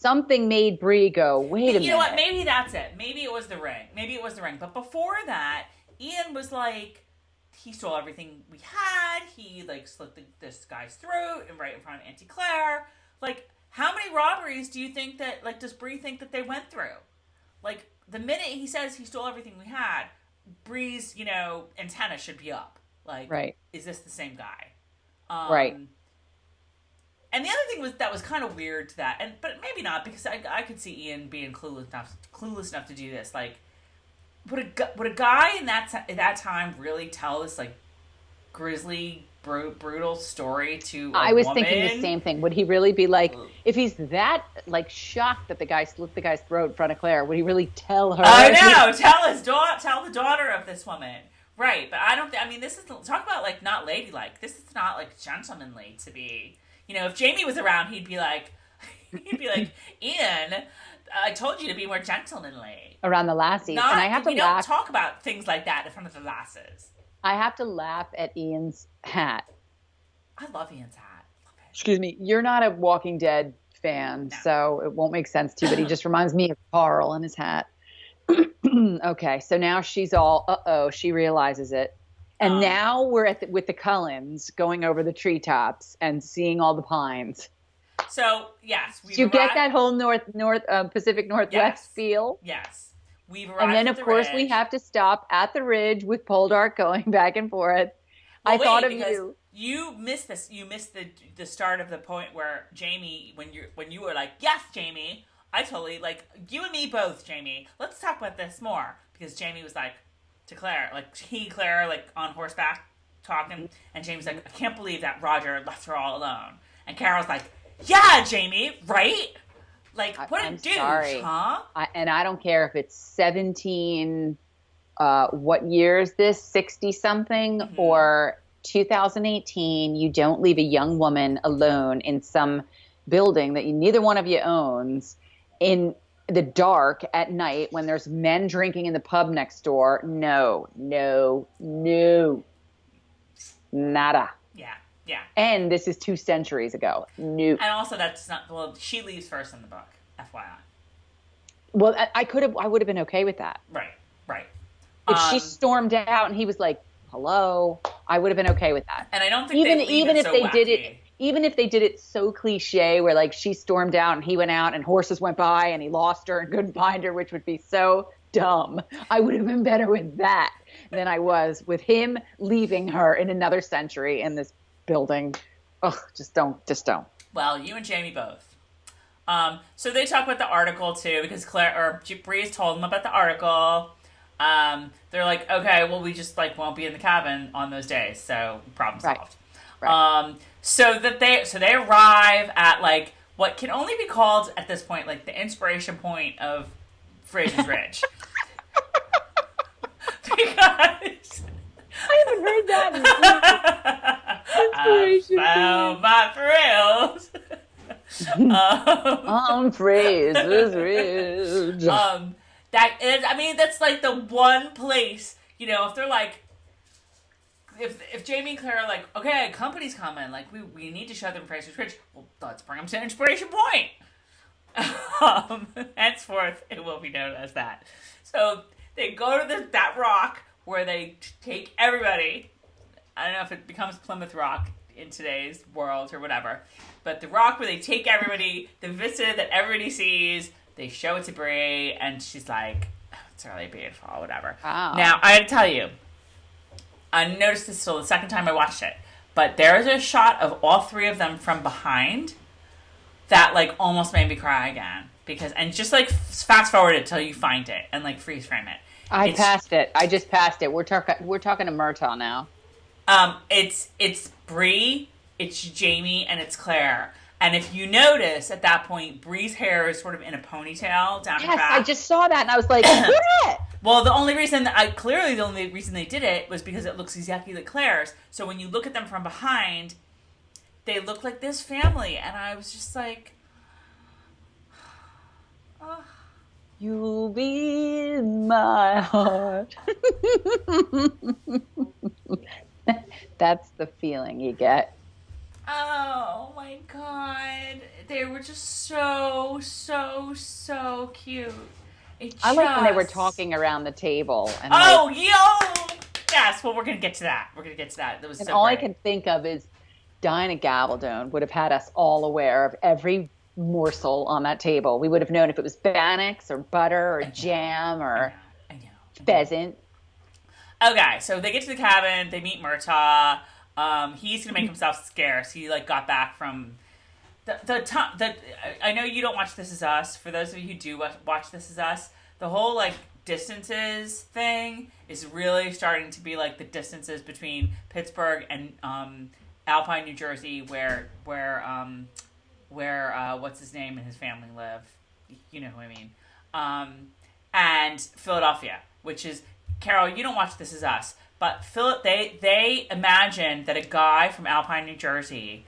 Something made Bree go, wait a minute. You know what? Maybe that's it. Maybe it was the ring. But before that, Ian was like, he stole everything we had. He like slit this guy's throat and right in front of Auntie Claire. Like, how many robberies do you think that, like, does Bree think that they went through? Like, the minute he says he stole everything we had, Bree's, antenna should be up. Like, right. Is this the same guy? Right. And the other thing was kind of weird to that, but maybe not because I could see Ian being clueless enough to do this. Like, would a guy in that time really tell this like grisly, brutal story to a I was woman? thinking the same thing. Would he really be like, if he's that like shocked that the guy slit the guy's throat in front of Claire, would he really tell her? I know. Tell the daughter of this woman. Right, but I don't. This is talk about like not ladylike. This is not like gentlemanly to be. If Jamie was around, he'd be like, Ian, I told you to be more gentlemanly around the lassies. And I have to laugh. Don't talk about things like that in front of the lasses. I have to laugh at Ian's hat. I love Ian's hat. Love it. Excuse me, you're not a Walking Dead fan, no. So it won't make sense to you. But he just reminds me of Carl and his hat. Okay, so now she's all, she realizes it. And now we're with the Cullens going over the treetops and seeing all the pines. So, yes. You get that whole Pacific Northwest feel? Yes. We've arrived and then, of course, ridge. We have to stop at the ridge with Poldark going back and forth. Well, I thought of you. You missed this. You missed the start of the point where Jamie, when you were like, yes, Jamie, I totally, like, you and me both, Jamie. Let's talk about this more. Because Jamie was like, to Claire, like, Claire, like, on horseback talking. And Jamie's like, I can't believe that Roger left her all alone. And Carol's like, yeah, Jamie, right? Like, what a douche, huh? And I don't care if it's 17, what year is this, 60-something, or 2018, you don't leave a young woman alone in some building that neither one of you owns in the dark at night when there's men drinking in the pub next door. No. Nada. Yeah. And this is 2 centuries ago. No. And also that's not, well, she leaves first in the book, FYI. Well, I would have been okay with that. Right. If she stormed out and he was like, hello, I would have been okay with that. And I don't think even if they did it so cliche where like she stormed out and he went out and horses went by and he lost her and couldn't find her, which would be so dumb. I would have been better with that than I was with him leaving her in another century in this building. Ugh, just don't. Well, you and Jamie both. So they talk about the article too because Bree told them about the article. They're like, okay, well, we just like won't be in the cabin on those days, so problem solved. Right. So they arrive at like what can only be called at this point like the inspiration point of Fraser's Ridge. Because I haven't heard that. I found my thrills on Fraser's Ridge. That is, I mean, that's like the one place, you know, if they're like, if Jamie and Claire are like, okay, company's coming, like, we need to show them Fraser's Ridge, well, let's bring them to Inspiration Point. Henceforth, it will be known as that. So, they go to that rock where they take everybody. I don't know if it becomes Plymouth Rock in today's world or whatever, but the rock where they take everybody, the vista that everybody sees. They show it to Bree, and she's like, oh, it's really beautiful, whatever. Wow. Now, I gotta tell you, I noticed this till the second time I watched it, but there's a shot of all 3 of them from behind that, like, almost made me cry again. And just, like, fast forward it till you find it and, like, freeze frame it. I just passed it. We're talking to Myrtle now. It's Bree, it's Jamie, and it's Claire. And if you notice, at that point, Bree's hair is sort of in a ponytail down her back. Yes, I just saw that, and I was like, what? Well, the only reason they did it was because it looks exactly like Claire's. So when you look at them from behind, they look like this family. And I was just like, oh. You'll be in my heart. That's the feeling you get. Oh my god. They were just so cute. I like when they were talking around the table. And yes, well, we're going to get to that. That was and so all great. I can think of is Diana Gabaldon would have had us all aware of every morsel on that table. We would have known if it was Bannocks or butter or jam or pheasant. Okay, so they get to the cabin. They meet Murtaugh. He's gonna make himself scarce. He like got back from the time that I know you don't watch This Is Us. For those of you who do watch This Is Us, the whole like distances thing is really starting to be like the distances between Pittsburgh and Alpine, New Jersey, where what's his name and his family live. You know who I mean. And Philadelphia, which is Carol. You don't watch This Is Us. But they imagine that a guy from Alpine, New Jersey,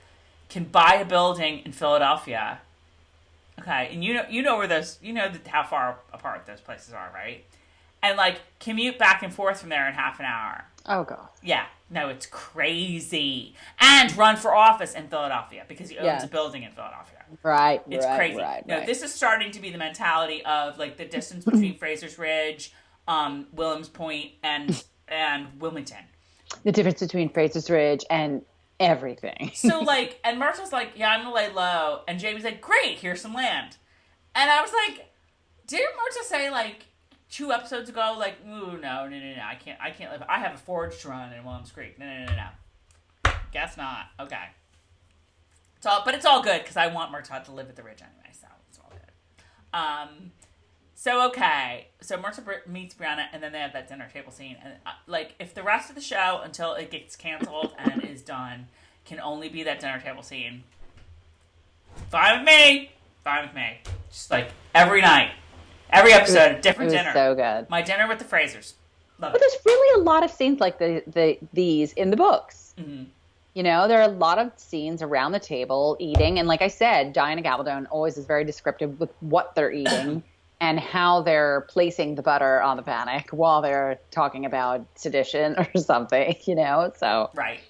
can buy a building in Philadelphia. Okay, and you know where those how far apart those places are, right? And like commute back and forth from there in half an hour. Oh god. Yeah, no, it's crazy. And run for office in Philadelphia because he owns a building in Philadelphia. Right. It's crazy. Right. This is starting to be the mentality of like the distance between Fraser's Ridge, Williams Point, and Wilmington. The difference between Fraser's Ridge and everything. So like, and Myrtle's like, yeah, I'm gonna lay low, and Jamie's like, great, here's some land. And I was like, didn't Myrtle say like 2 episodes ago, like, ooh, no, I can't live. I have a forge to run in Williams Creek. No. Guess not. Okay. But it's all good because I want Murtaugh to live at the Ridge anyway, so it's all good. So Murtaugh meets Brianna, and then they have that dinner table scene. And if the rest of the show until it gets canceled and is done can only be that dinner table scene, fine with me. Fine with me. Just every night, every episode, a different dinner. So good. My dinner with the Frasers. Love but it. There's really a lot of scenes like these in the books. Mm-hmm. There are a lot of scenes around the table eating. And like I said, Diana Gabaldon always is very descriptive with what they're eating and how they're placing the butter on the panic while they're talking about sedition or something, So Right.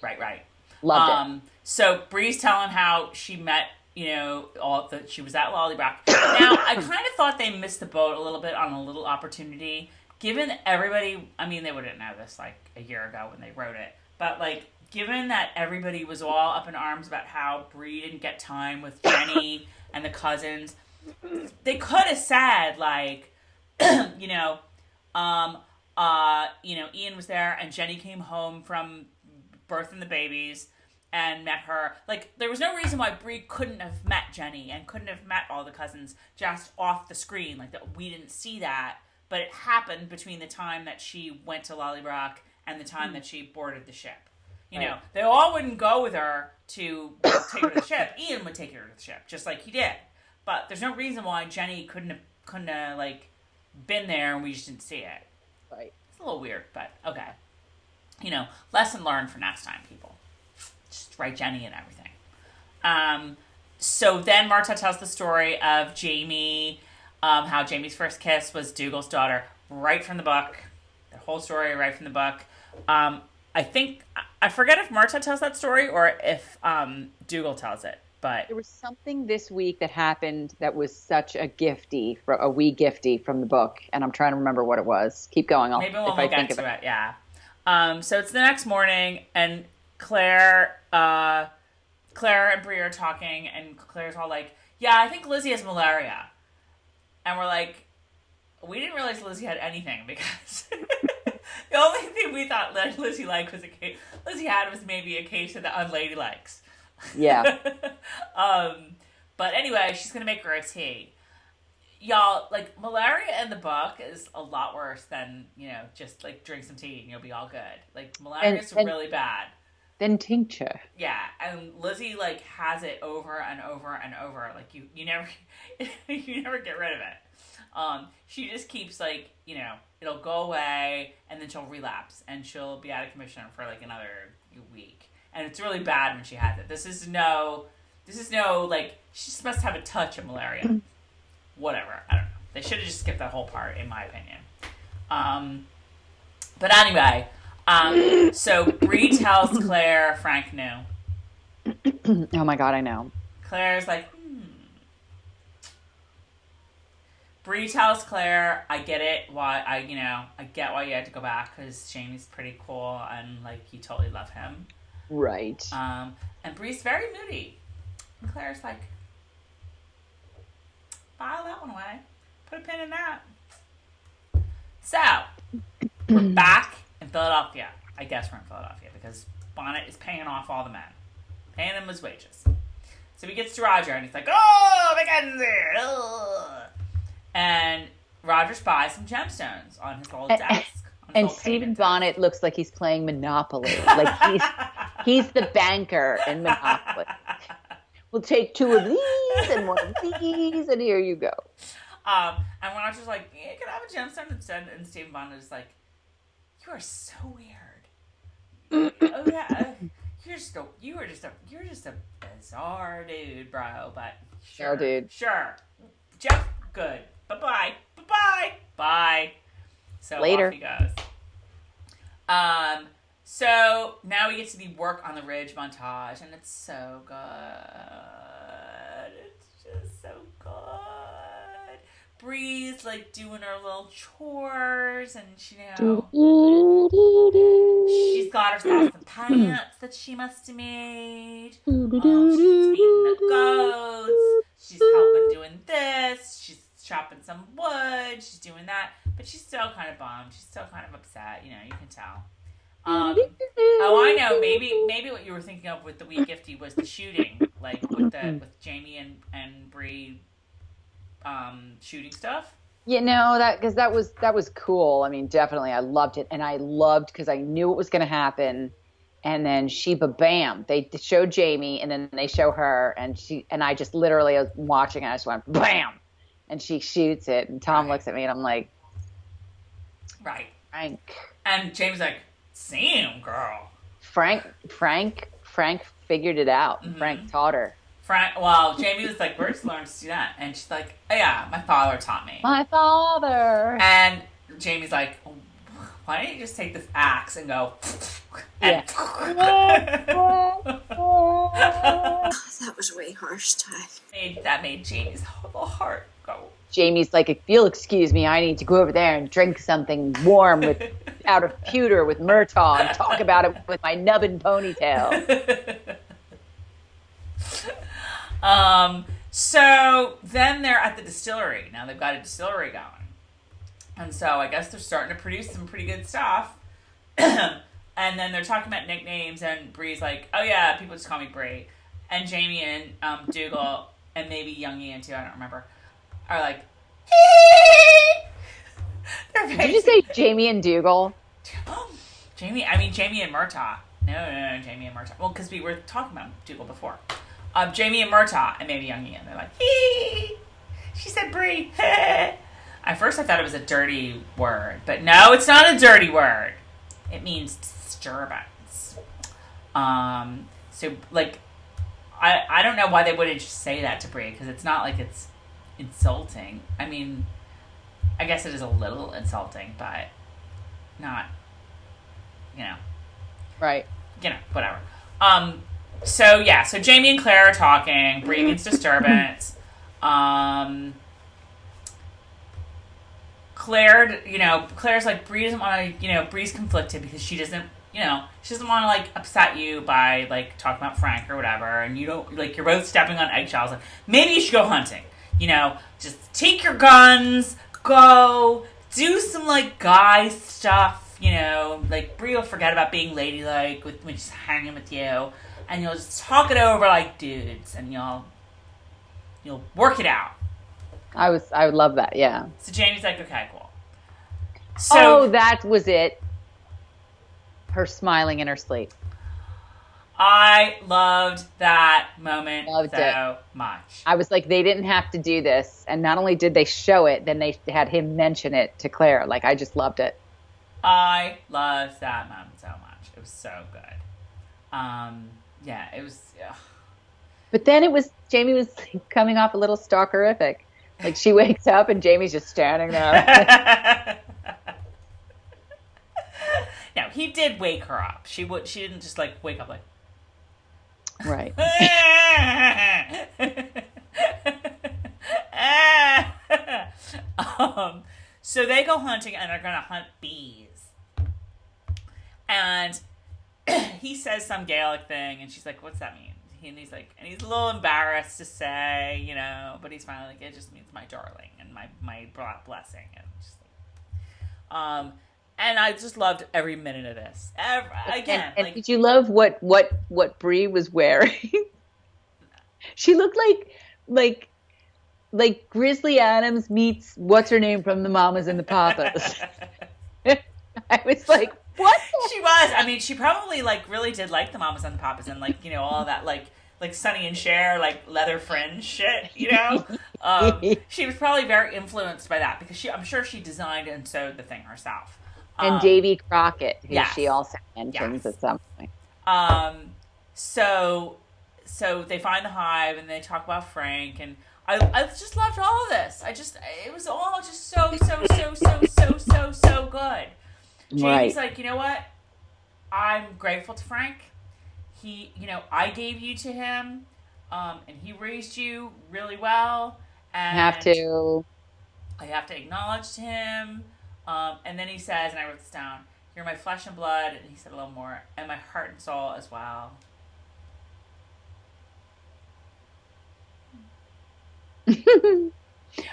Loved it. So Bree's telling how she met, she was at Lollybrock. Now, I kind of thought they missed the boat a little bit on a little opportunity. Given everybody, they wouldn't know this a year ago when they wrote it, but given that everybody was all up in arms about how Bree didn't get time with Jenny and the cousins, they could have said Ian was there and Jenny came home from birthing the babies and met her. There was no reason why Bree couldn't have met Jenny and couldn't have met all the cousins just off the screen. That we didn't see that, but it happened between the time that she went to Lollybrock and the time that she boarded the ship. They all wouldn't go with her to take her to the ship. Ian would take her to the ship, just like he did. But there's no reason why Jenny couldn't have been there and we just didn't see it. Right. It's a little weird, but okay. Lesson learned for next time, people. Just write Jenny and everything. So then Murtaugh tells the story of Jamie, how Jamie's first kiss was Dougal's daughter, right from the book. The whole story right from the book. I forget if Murtaugh tells that story or if Dougal tells it. But there was something this week that happened that was such a wee giftie from the book, and I'm trying to remember what it was. Keep going. Maybe we'll get to it. Yeah. So it's the next morning, and Claire and Bree are talking, and Claire's all yeah, I think Lizzie has malaria. And we're we didn't realize Lizzie had anything because the only thing we thought Lizzie was maybe a case of the unladylike's. Yeah. But anyway, she's going to make her a tea. Y'all, malaria in the book is a lot worse than, just, drink some tea and you'll be all good. Malaria is really bad. Then tincture. Yeah, and Lizzie, has it over and over and over. You never, you never get rid of it. She just keeps, it'll go away, and then she'll relapse, and she'll be out of commission for, another week. And it's really bad when she has it. This is no, she just must have a touch of malaria. Whatever. I don't know. They should have just skipped that whole part, in my opinion. But anyway, so Bree tells Claire Frank knew. Oh my God, I know. Claire's Bree tells Claire, I get it, I get why you had to go back, because Jamie's pretty cool, and, you totally love him. Right. And Bree's very moody. And Claire's file that one away. Put a pin in that. So, we're back in Philadelphia. I guess we're in Philadelphia because Bonnet is paying off all the men. Paying them his wages. So he gets to Roger and he's oh, Mackenzie! Ugh. And Roger spies some gemstones on his old desk. And Stephen Bonnet looks like he's playing Monopoly. He's the banker in Monopoly. We'll take 2 of these and 1 of these, and here you go. And Roger's yeah, can I have a gemstone instead? And Stephen Bonnet is you are so weird. Oh yeah, you're just a bizarre dude, bro. But sure, dude. Sure, Jeff, good. Bye. So later. Off he goes. So now we get to the work on the Ridge montage, and it's so good. It's just so good. Bree's doing her little chores, and she's got herself some pants that she must have made. She's feeding the goats. She's helping doing this. She's chopping some wood. She's doing that, but she's still kind of bummed. She's still kind of upset. You can tell. Oh, I know. Maybe what you were thinking of with the wee giftie was the shooting, like with Jamie and Bree shooting stuff. Because that was cool. I mean, definitely, I loved it, and I loved because I knew it was going to happen. And then bam, they showed Jamie, and then they show her, and I just literally was watching, and I just went bam, and she shoots it, and Tom looks at me, and I'm like, right, Frank, and Jamie's like, "Sam, girl." Frank figured it out. Mm-hmm. Frank taught her. Jamie was like, "Where'd you learn to do that?" And she's like, "Oh yeah, my father taught me." My father. And Jamie's like, "Why don't you just take this axe and go?" Yeah. That was way harsh, Ty. That made Jamie's whole heart go. Jamie's like, if you'll excuse me, I need to go over there and drink something warm out of pewter with Murtaugh and talk about it with my nubbin ponytail. So then they're at the distillery. Now they've got a distillery going. And so I guess they're starting to produce some pretty good stuff. And then they're talking about nicknames, and Bree's like, "Oh yeah, people just call me Bree." And Jamie and Dougal, and maybe young Ian too, I don't remember, are like, Did you say Jamie and Dougal? Jamie and Murtaugh. No, Jamie and Murtaugh. Well, because we were talking about Dougal before. Jamie and Murtaugh, and maybe young Ian. They're like, she said Bree. At first I thought it was a dirty word, but no, it's not a dirty word. It means disturbance. So, like, I don't know why they wouldn't just say that to Bree, because it's not like it's insulting. I mean, I guess it is a little insulting, but not, Right. Whatever. So Jamie and Claire are talking. Bree means disturbance. Claire's like, Bree doesn't want to, Bree's conflicted because she doesn't want to, like, upset you by, like, talking about Frank or whatever, and you don't, like, you're both stepping on eggshells. Like, maybe you should go hunting. Just take your guns, go, do some, like, guy stuff, like, Bree will forget about being ladylike when she's hanging with you, and you'll just talk it over like dudes, and you'll work it out. I would love that, yeah. So Jamie's like, okay, cool. So that was it. Her smiling in her sleep. I loved that moment Loved so much. I was like, they didn't have to do this. And not only did they show it, then they had him mention it to Claire. Like, I just loved it. I loved that moment so much. It was so good. It was... Yeah. But then Jamie was coming off a little stalkerific. Like, she wakes up and Jamie's just standing there. No, he did wake her up. She didn't just, like, wake up like... Right. So they go hunting, and they're going to hunt bees. And he says some Gaelic thing, and she's like, what's that mean? And he's like, and he's a little embarrassed to say, but he's finally like, it just means my darling and my blessing. And just like, and I just loved every minute of this. Again, and did you love what Bree was wearing? She looked like Grizzly Adams meets what's her name from the Mamas and the Papas. I was like, what? She was. I mean, she probably like really did like the Mamas and the Papas, and like all of that like Sonny and Cher like leather fringe shit. She was probably very influenced by that because I'm sure she designed and sewed the thing herself. And Davy Crockett, who yes. she also mentions at some point. So they find the hive and they talk about Frank, and I just loved all of this. It was all just so good. Jamie's right. like, you know what? I'm grateful to Frank. He, I gave you to him, and he raised you really well. And I have to acknowledge to him. And then he says, and I wrote this down, you're my flesh and blood, and he said a little more, and my heart and soul as well.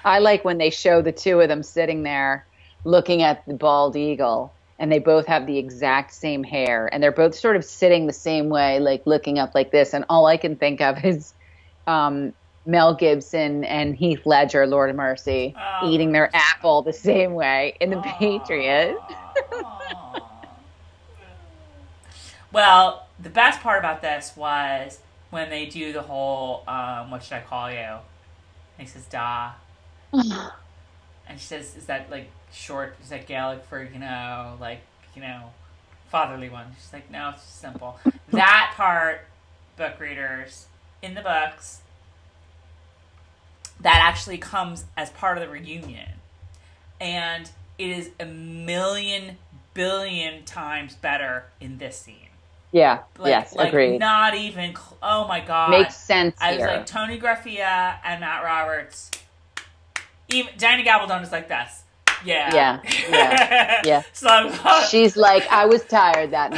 I like when they show the two of them sitting there looking at the bald eagle, and they both have the exact same hair, and they're both sort of sitting the same way, like looking up like this. And all I can think of is Mel Gibson and Heath Ledger, Lord of Mercy, eating their apple the same way in The Patriot. Well, the best part about this was when they do the whole, what should I call you? And he says, da. And she says, is that like short, is that Gaelic for, fatherly one? She's like, no, it's just simple. That part, book readers, in the books, that actually comes as part of the reunion. And it is a million billion times better in this scene. Yeah, yes, agreed. Not even, oh my God. Makes sense I here. was like, Tony Graffia and Matt Roberts. Even Diana Gabaldon is like this. Yeah. Yeah. So she's like, I was tired that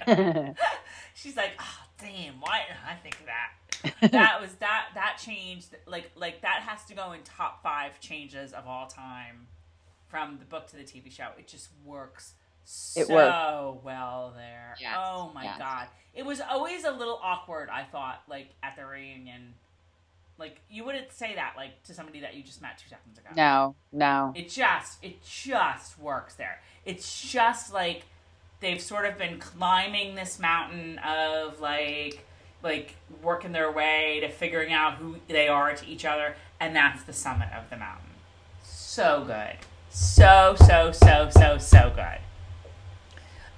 night. She's like, oh, damn, why didn't I think of that? That changed, like that has to go in top 5 changes of all time from the book to the TV show. It just works so well there. Yes. Oh my God. It was always a little awkward, I thought, like at the reunion. Like you wouldn't say that like to somebody that you just met 2 seconds ago. No. It just works there. It's just like they've sort of been climbing this mountain of like working their way to figuring out who they are to each other, and that's the summit of the mountain. So good. So good.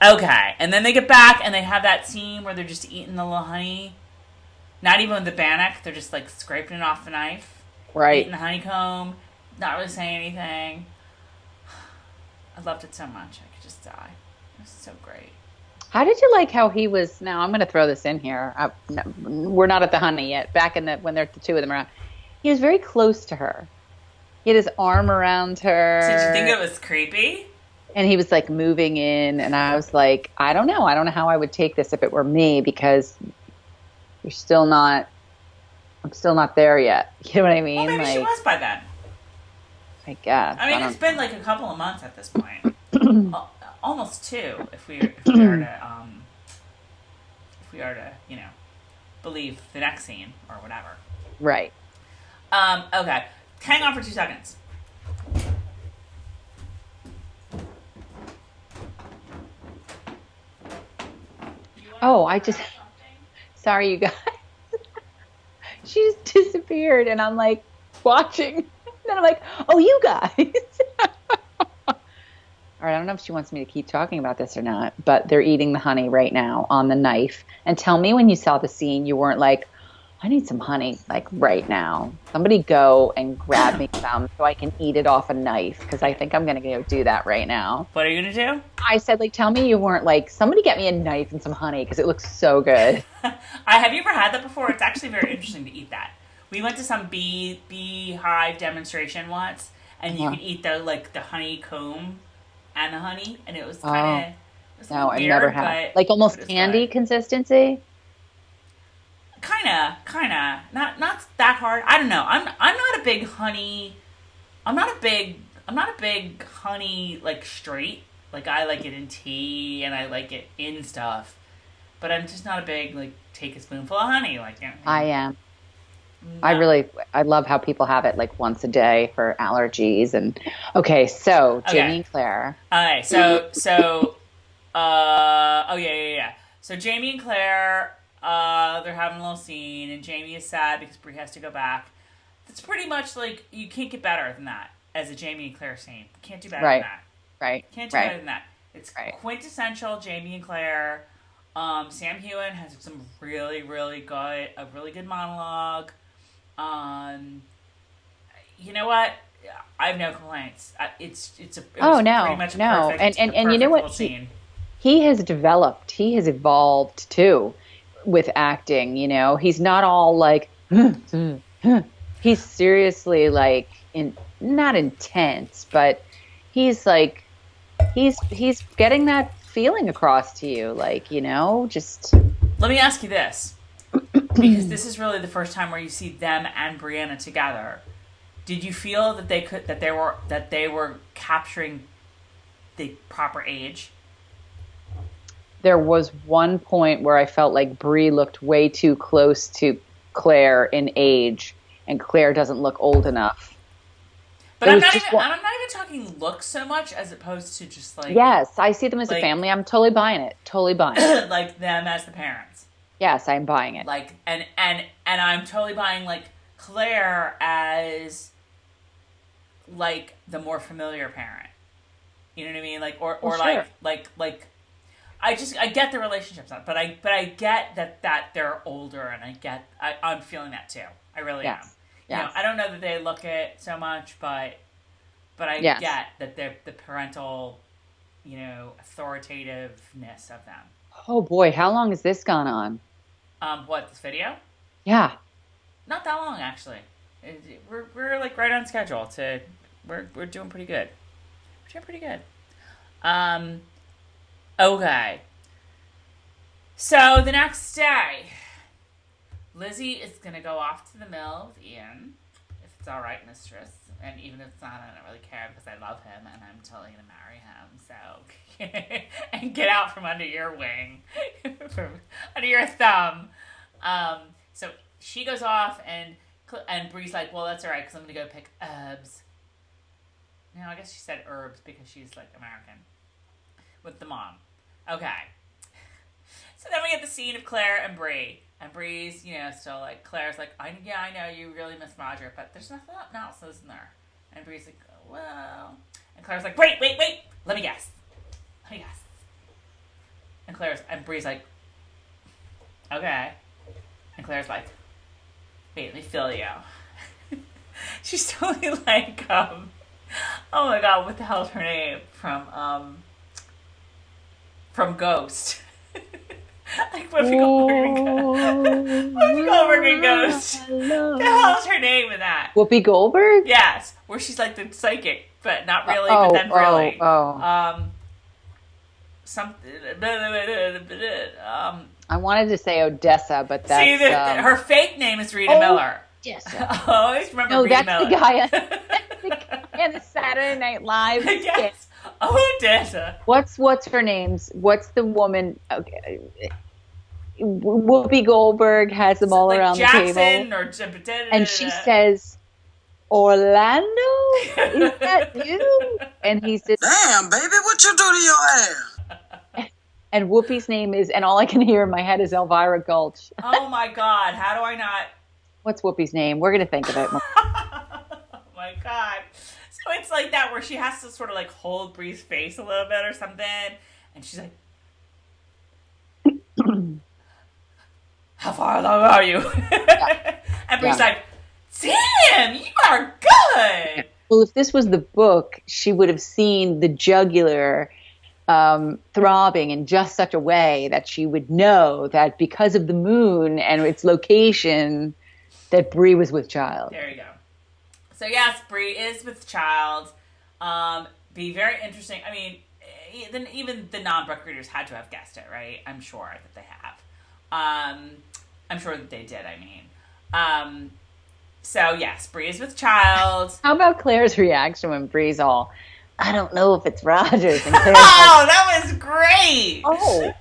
Okay, and then they get back and they have that scene where they're just eating the little honey. Not even with the bannock, they're just like scraping it off the knife. Right. Eating the honeycomb, not really saying anything. I loved it so much, I could just die. It was so great. How did you like how he was? Now I'm going to throw this in here. We're not at the honey yet. Back in when they're the two of them around, he was very close to her. He had his arm around her. Did you think it was creepy? And he was like moving in, and I was like, I don't know how I would take this if it were me, because I'm still not there yet. You know what I mean? Well, maybe she was by then. I guess. I mean, it's been like a couple of months at this point. Almost 2, if we are to believe the next scene or whatever. Right. Okay. Hang on for 2 seconds. Oh, sorry, you guys. She just disappeared, and I'm like watching. And then I'm like, oh, you guys. All right, I don't know if she wants me to keep talking about this or not, but they're eating the honey right now on the knife. And tell me when you saw the scene, you weren't like, I need some honey, like right now. Somebody go and grab me some so I can eat it off a knife, because I think I'm going to go do that right now. What are you going to do? I said, like, tell me you weren't like, somebody get me a knife and some honey, because it looks so good. Have you ever had that before? It's actually very interesting to eat that. We went to some beehive demonstration once, and you could eat the honeycomb and the honey, and it was kind of no, I've never had like almost candy consistency. Kinda, not that hard. I don't know. I'm not a big honey. I'm not a big honey like straight. Like I like it in tea and I like it in stuff, but I'm just not a big like take a spoonful of honey like. I am. No. I love how people have it like once a day for allergies and. Okay, so Jamie and Claire. All right, so yeah. So Jamie and Claire. They're having a little scene, and Jamie is sad because Bree has to go back. It's pretty much like you can't get better than that as a Jamie and Claire scene. You can't do better than that. Right. Can't do better than that. It's quintessential Jamie and Claire. Sam Heughan has some really good monologue. You know what? I have no complaints. It was pretty much perfect. And you know what? He has developed. He has evolved too. With acting, he's not all like, he's seriously like not intense, but he's like, he's getting that feeling across to you, like, just. Let me ask you this, because this is really the first time where you see them and Brianna together. Did you feel that they were capturing the proper age? There was one point where I felt like Bree looked way too close to Claire in age, and Claire doesn't look old enough. But I'm not even talking looks so much as opposed to just like... Yes, I see them as a family. I'm totally buying it. Totally buying it. Like them as the parents. Yes, I'm buying it. Like, and I'm totally buying, like, Claire as, like, the more familiar parent. You know what I mean? Like, or sure. like, I get the relationships, but I get that they're older, and I'm feeling that too. I really am. You know, I don't know that they look it so much, but I get that they're the parental, you know, authoritativeness of them. Oh boy, how long has this gone on? What, this video? Yeah. Not that long, actually. We're like right on schedule. We're doing pretty good. We're doing pretty good. Okay. So the next day, Lizzie is gonna go off to the mill with Ian, if it's all right, mistress. And even if it's not, I don't really care because I love him and I'm totally gonna marry him. So, and get out from under your wing, from under your thumb. So she goes off, and Bree's like, well, that's all right because I'm gonna go pick herbs. No, I guess she said herbs because she's like American with the mom. Okay. So then we get the scene of Claire and Bree. And Bree's, you know, still like, Claire's like, I know you really miss Roger, but there's nothing else, isn't there? And Bree's like, well. And Claire's like, wait, let me guess. And Bree's like, okay. And Claire's like, wait, let me feel you. She's totally like, oh my god, what the hell is her name? From Ghost. Like Whoopi Goldberg and Ghost. The hell's her name in that? Whoopi Goldberg? Yes, where she's like the psychic, but not really, but then really. Something. I wanted to say Odessa, but that's... See, her fake name is Rita Miller. Odessa. I always remember Rita Miller. The guy on the Saturday Night Live. Yes. Odessa. What's her name's? What's the woman? Okay. Whoopi Goldberg has them all like around Jackson the table. And she says, Orlando? Is that you? And he says, damn, baby, what you do to your hair? And Whoopi's name is, and all I can hear in my head is Elvira Gulch. Oh my God, how do I not? What's Whoopi's name? We're going to think of it. Oh my God. So it's like that where she has to sort of like hold Bree's face a little bit or something. And she's like, how far along are you? Yeah. And Bree's like, damn, you are good. Well, if this was the book, she would have seen the jugular throbbing in just such a way that she would know that because of the moon and its location, that Bree was with child. There you go. So yes, Bree is with child. Be very interesting. I mean, even the non-book readers had to have guessed it, right? I'm sure that they have. I'm sure that they did, I mean. So yes, Bree is with child. How about Claire's reaction when Bree's all, I don't know if it's Rogers. And Claire's that was great. I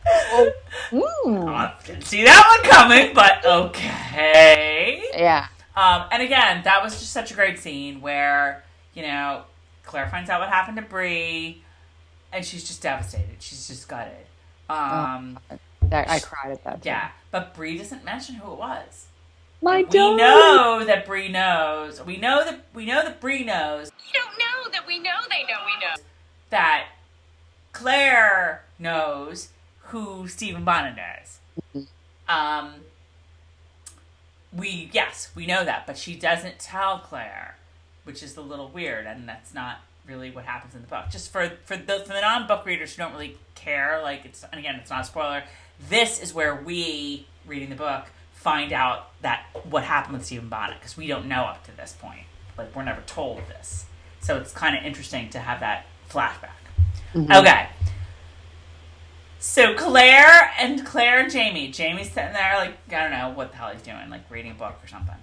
didn't see that one coming, but okay. Yeah. And again, that was just such a great scene where, you know, Claire finds out what happened to Bree, and she's just devastated. She's just gutted. I cried at that. Yeah, but Bree doesn't mention who it was. We know that Bree knows. We know that Bree knows. You don't know that we know they know we know. That Claire knows who Stephen Bonnet is. Mm-hmm. We know that, but she doesn't tell Claire, which is a little weird, and that's not really what happens in the book. Just for the non-book readers who don't really care, like it's not a spoiler. This is where we, reading the book, find out that what happened with Stephen Bonnet, because we don't know up to this point. Like, we're never told this. So it's kind of interesting to have that flashback. Mm-hmm. Okay. So Claire and Jamie. Jamie's sitting there, like, I don't know what the hell he's doing, like reading a book or something.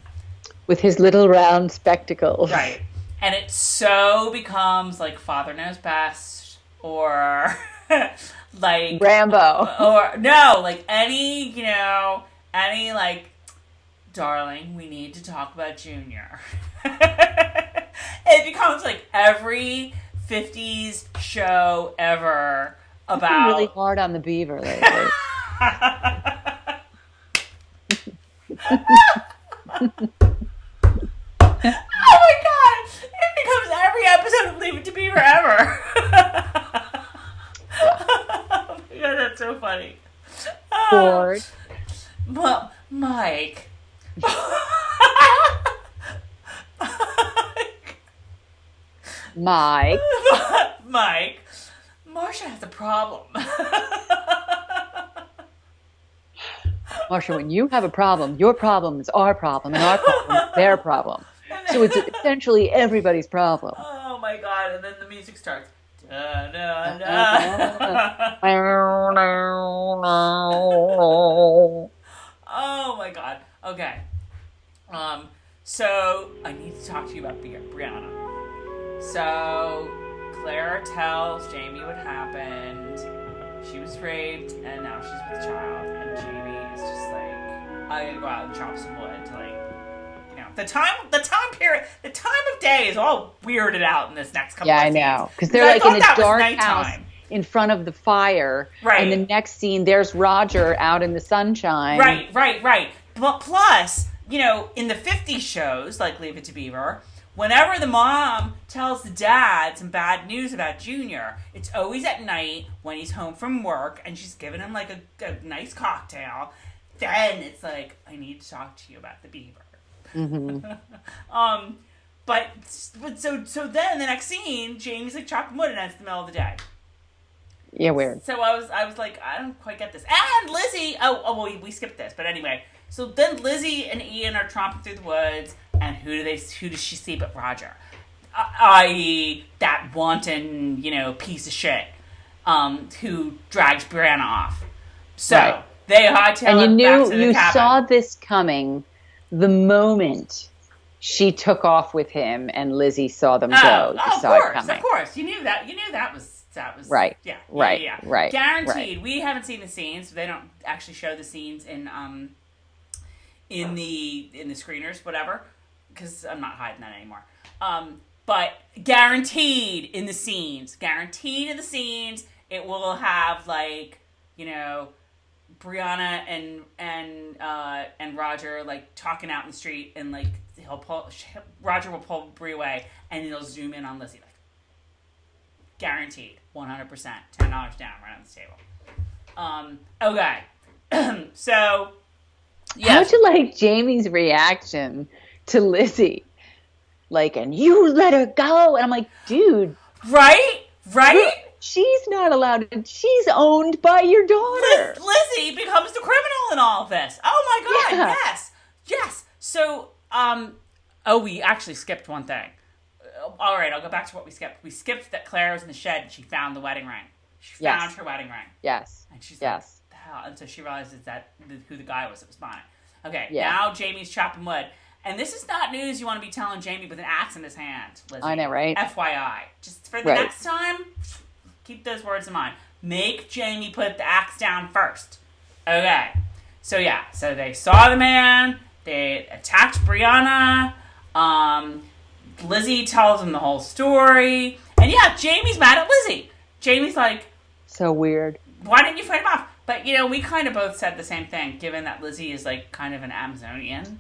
With his little round spectacles. Right. And it so becomes like Father Knows Best, or like Rambo. or no, like any, any like, darling, we need to talk about Junior. It becomes like every 50s show ever about. I'm really hard on the beaver lately. Oh my god! It becomes every episode of Leave It to Beaver ever. Oh my god, that's so funny. Ford. Mike. Mike. Mike. Marsha has a problem. Marsha, when you have a problem, your problem is our problem, and our problem is their problem. So it's essentially everybody's problem. Oh my god, and then the music starts. Da, da, da. Oh my god. Okay. So I need to talk to you about Brianna. So Claire tells Jamie what happened. She was raped, and now she's with a child. And Jamie is just like, I gotta go out and chop some wood to the time period, the time of day is all weirded out in this next couple of scenes. Yeah, I know. Because they're like in a dark house nighttime. In front of the fire. Right. And the next scene, there's Roger out in the sunshine. Right. But plus, in the 50s shows, like Leave It to Beaver, whenever the mom tells the dad some bad news about Junior, it's always at night when he's home from work and she's giving him like a nice cocktail. Then it's like, I need to talk to you about the beaver. Mm-hmm. But so then the next scene, Jamie's like chopping wood, and it's the middle of the day. Yeah, weird. So I was like, I don't quite get this. And Lizzie, well, we skipped this, but anyway. So then Lizzie and Ian are tromping through the woods, and who does she see but Roger? I.e., that wanton, piece of shit, who drags Brianna off. So right. They hightail and it back to the you cabin. saw this coming the moment she took off with him and Lizzie saw them go. You saw it coming. Of course. You knew that was right. Yeah. Right. Yeah. Right. Guaranteed. Right. We haven't seen the scenes. They don't actually show the scenes in the screeners, whatever, because I'm not hiding that anymore. But guaranteed in the scenes, it will have like, Brianna and Roger like talking out in the street, and like Roger will pull Bree away, and it'll zoom in on Lizzie. Like, guaranteed, 100%, $10 down right on the table. Okay, so yeah. How'd you like Jamie's reaction to Lizzie? Like, and you let her go, and I'm like, dude, right. She's not allowed to. She's owned by your daughter. Lizzie becomes the criminal in all of this. Oh my god, Yeah. Yes. So, we actually skipped one thing. All right, I'll go back to what we skipped. We skipped that Claire was in the shed and she found the wedding ring. She found her wedding ring. Yes. And she's yes. like, the hell? And so she realizes who the guy was that was buying it. Okay, Yeah. Now Jamie's chopping wood. And this is not news you want to be telling Jamie with an axe in his hand, Lizzie. I know, right? FYI. Just for the next time, keep those words in mind. Make Jamie put the axe down first. Okay. So they saw the man. They attacked Brianna. Lizzie tells him the whole story. And Jamie's mad at Lizzie. Jamie's like, so weird. Why didn't you fight him off? But, we kind of both said the same thing, given that Lizzie is like kind of an Amazonian.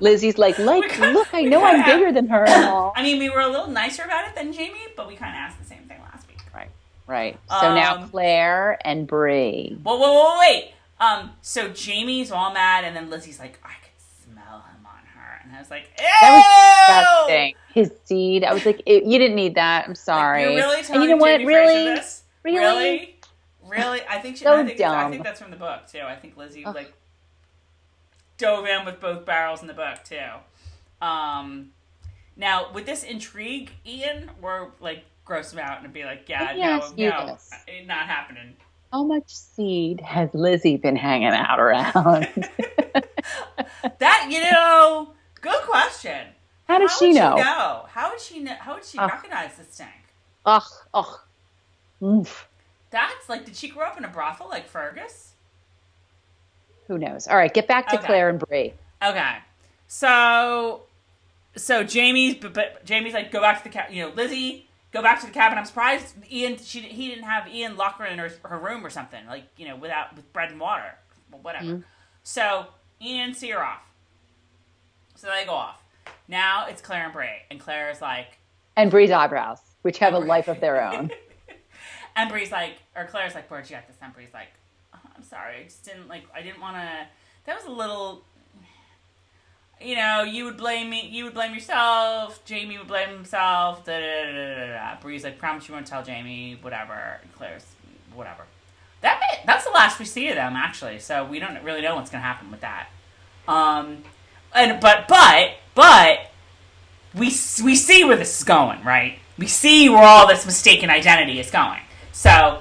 Lizzie's like, look, I know I'm bigger than her and all. I mean, we were a little nicer about it than Jamie, but we kind of asked the same thing last week. Right. So now Claire and Bree. Whoa, wait. So Jamie's all mad, and then Lizzie's like, I could smell him on her. And I was like, ew! That was disgusting. His seed. I was like, you didn't need that. I'm sorry. Like, you're really telling and you know Jamie what? Fraser this? Really? I think so I dumb. think that's from the book, too. I think Lizzie, dove in with both barrels in the book, too. Now, would this intrigue Ian, or, gross him out and be like, Let me no, ask you this. it's not happening. How much seed has Lizzie been hanging out around? That, good question. How does she know? How would she recognize this thing? Ugh, ugh. Oof. That's like, did she grow up in a brothel like Fergus? Who knows? All right, get back to Okay. Claire and Bree. Okay. So Jamie's like, go back to the cabin. Lizzie, go back to the cabin. I'm surprised he didn't have Ian lock her in her room or something, like, with bread and water, whatever. Mm-hmm. So Ian see her off. So they go off. Now it's Claire and Bree, and Claire's like, And Bree's eyebrows, which have a life of their own. and Bree's like, or Claire's like, where'd you get this? And Bree's like, oh, I'm sorry, I didn't want to. That was a little. You would blame me. You would blame yourself. Jamie would blame himself. Da, da, da, da, da. Bree's like, promise you won't tell Jamie. Whatever. Claire's whatever. That's the last we see of them, actually. So we don't really know what's gonna happen with that. But we see where this is going, right? We see where all this mistaken identity is going. So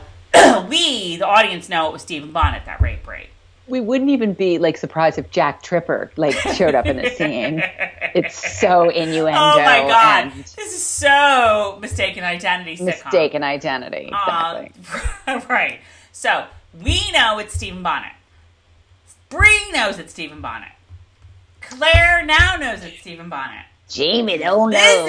we, the audience, know it was Stephen Bonnet that raped Bree. We wouldn't even be surprised if Jack Tripper showed up in the scene. It's so innuendo. Oh my god, this is so mistaken identity sitcom. Mistaken identity, exactly. Right. So we know it's Stephen Bonnet. Bree knows it's Stephen Bonnet. Claire now knows it's Stephen Bonnet. Jamie don't know.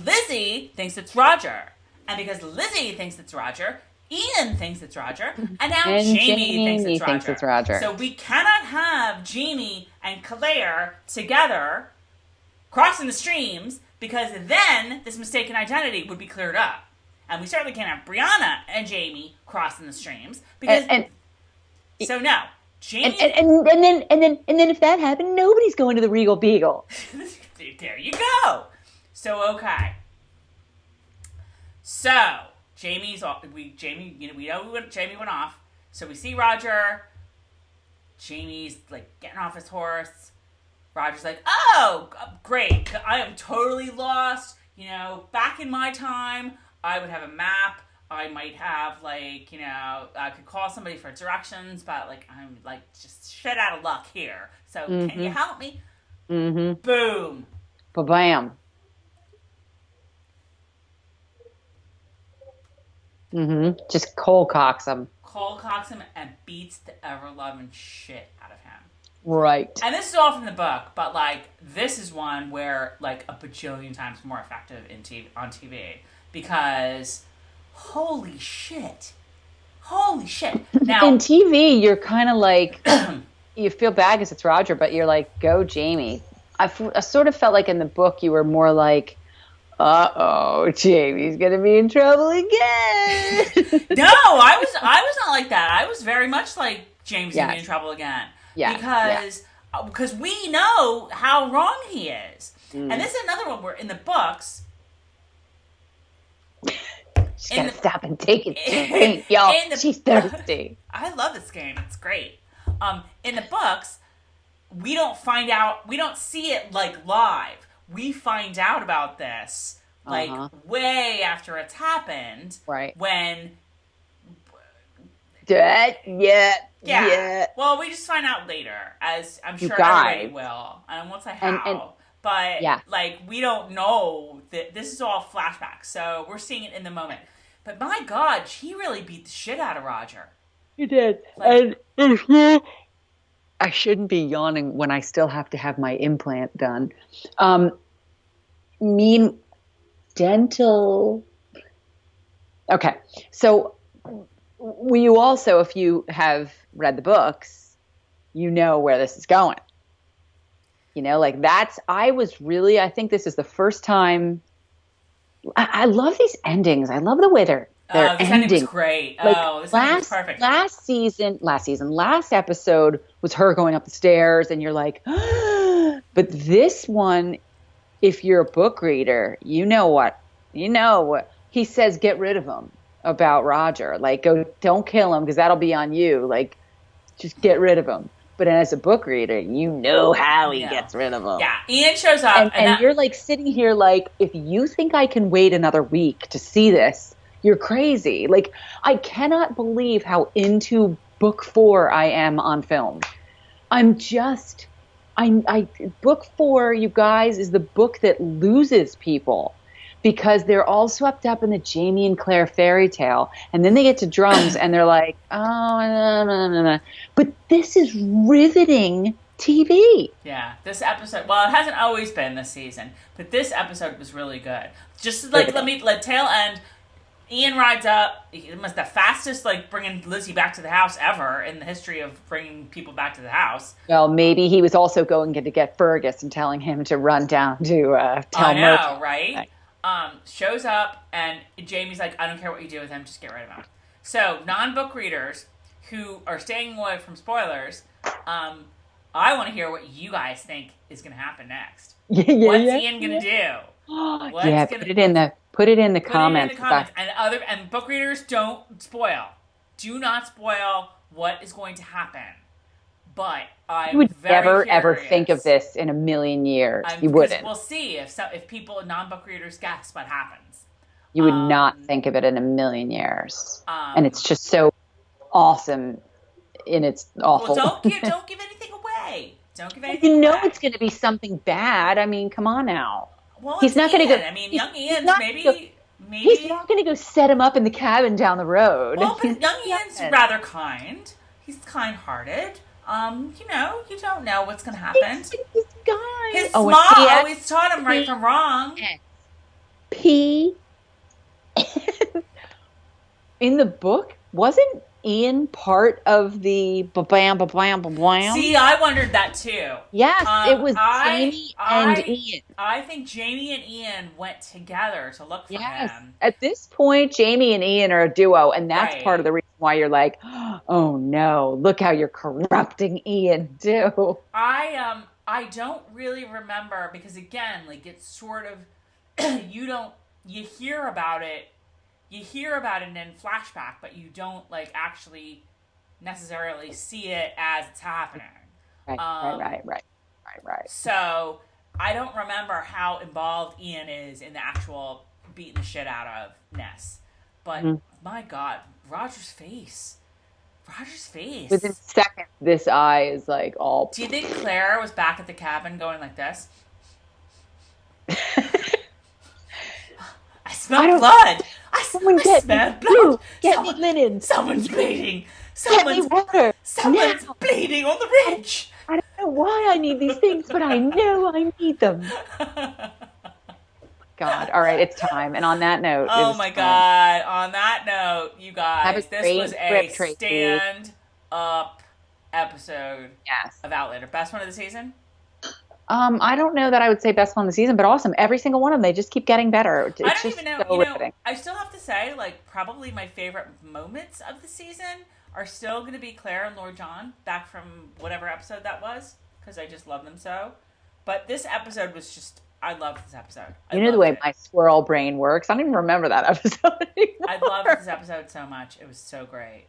Lizzie thinks it's Roger, and because Lizzie thinks it's Roger, Ian thinks it's Roger, and now Jamie thinks it's Roger. So we cannot have Jamie and Claire together crossing the streams, because then this mistaken identity would be cleared up. And we certainly can't have Brianna and Jamie crossing the streams, because so no. Jamie and then if that happened, nobody's going to the Regal Beagle. There you go. So okay. So Jamie went off. So we see Roger. Jamie's getting off his horse. Roger's like, oh, great. I am totally lost. Back in my time, I would have a map. I might have I could call somebody for directions, but I'm just shit out of luck here. So can you help me? Mm-hmm. Boom. Ba-bam. Mm-hmm. Just cold cocks him. And beats the ever-loving shit out of him. Right. And this is all from the book, but this is one where a bajillion times more effective on TV, because holy shit. Now in TV, you're kind of you feel bad because it's Roger, but you're like, go Jamie. I sort of felt like in the book you were more uh-oh, Jamie's gonna be in trouble again. No, I was not like that. I was very much like, James gonna be in trouble again. Yeah. Because we know how wrong he is. And this is another one where in the books, she's gotta stop and take it to drink, y'all. She's thirsty. I love this game. It's great. In the books, we don't see it live. We find out about this way after it's happened. Right. When yeah. Well, we just find out later, as I'm sure everybody will. And won't say how. But we don't know that this is all flashbacks, so we're seeing it in the moment. But my God, he really beat the shit out of Roger. He did. And I shouldn't be yawning when I still have to have my implant done. Dental. Okay, so you also, if you have read the books, you know where this is going. I think this is the first time. I love these endings. I love the way they're this ending. ending was great. This ending was perfect. Last episode was her going up the stairs, and you're like, but this one, if you're a book reader, you know what he says. Get rid of him about Roger. Go, don't kill him because that'll be on you. Just get rid of him. But as a book reader, you know how he gets rid of him. Yeah, Ian shows up. And you're sitting here if you think I can wait another week to see this, you're crazy. I cannot believe how into book 4 I am on film. Book 4, you guys, is the book that loses people. because they're all swept up in the Jamie and Claire fairy tale. And then they get to drums and they're like, oh, no. But this is riveting TV. Yeah, this episode, well, it hasn't always been this season, but this episode was really good. Just like, let tail end, Ian rides up, it was the fastest, like, bringing Lizzie back to the house ever in the history of bringing people back to the house. Well, maybe he was also going to get Fergus and telling him to run down to tell I know, Murphy. Right? Shows up, and Jamie's like, I don't care what you do with him, just get rid of him. So, non-book readers who are staying away from spoilers, I want to hear what you guys think is going to happen next. What's Ian going to do? Put it in the comments. And book readers, don't spoil. Do not spoil what is going to happen. But I would never ever think of this in a million years. You wouldn't. We'll see if people, non-book readers, guess what happens. You would not think of it in a million years. And it's just so awesome in its awful. Well, don't give anything away. Don't give anything away. It's going to be something bad. I mean, come on now. Well, he's not going to go. I mean, young Ian's maybe. He's not going to go set him up in the cabin down the road. Well, but young Ian's rather kind. He's kind-hearted. You don't know what's going to happen. He's guy. His mom always taught him right from wrong. In the book, wasn't Ian part of the ba-bam, ba-blam, ba-blam? See, I wondered that too. Yes, it was Jamie and Ian. I think Jamie and Ian went together to look for him. At this point, Jamie and Ian are a duo, and that's part of the reason why you're like, oh no, look how you're corrupting Ian too. I don't really remember because again, like it's sort of you hear about it in flashback, but you don't like actually necessarily see it as it's happening. Right. So I don't remember how involved Ian is in the actual beating the shit out of Ness. But my God, Roger's face. Within seconds, this eye is like all. Do you think Claire was back at the cabin going like this? I smell blood. Someone get me blue. Get me linen. Someone's bleeding. Get me water. Someone's bleeding on the ridge. I don't know why I need these things, but I know I need them. God. All right, it's time. And on that note, oh my God. On that note, you guys, this was a stand-up episode of Outlander. Best one of the season? I don't know that I would say best one of the season, but awesome. Every single one of them, they just keep getting better. It's I don't even know. So I still have to say, like, probably my favorite moments of the season are still going to be Claire and Lord John back from whatever episode that was, because I just love them so. But this episode was just, I loved this episode. You know the way my squirrel brain works? I don't even remember that episode anymore. I loved this episode so much. It was so great.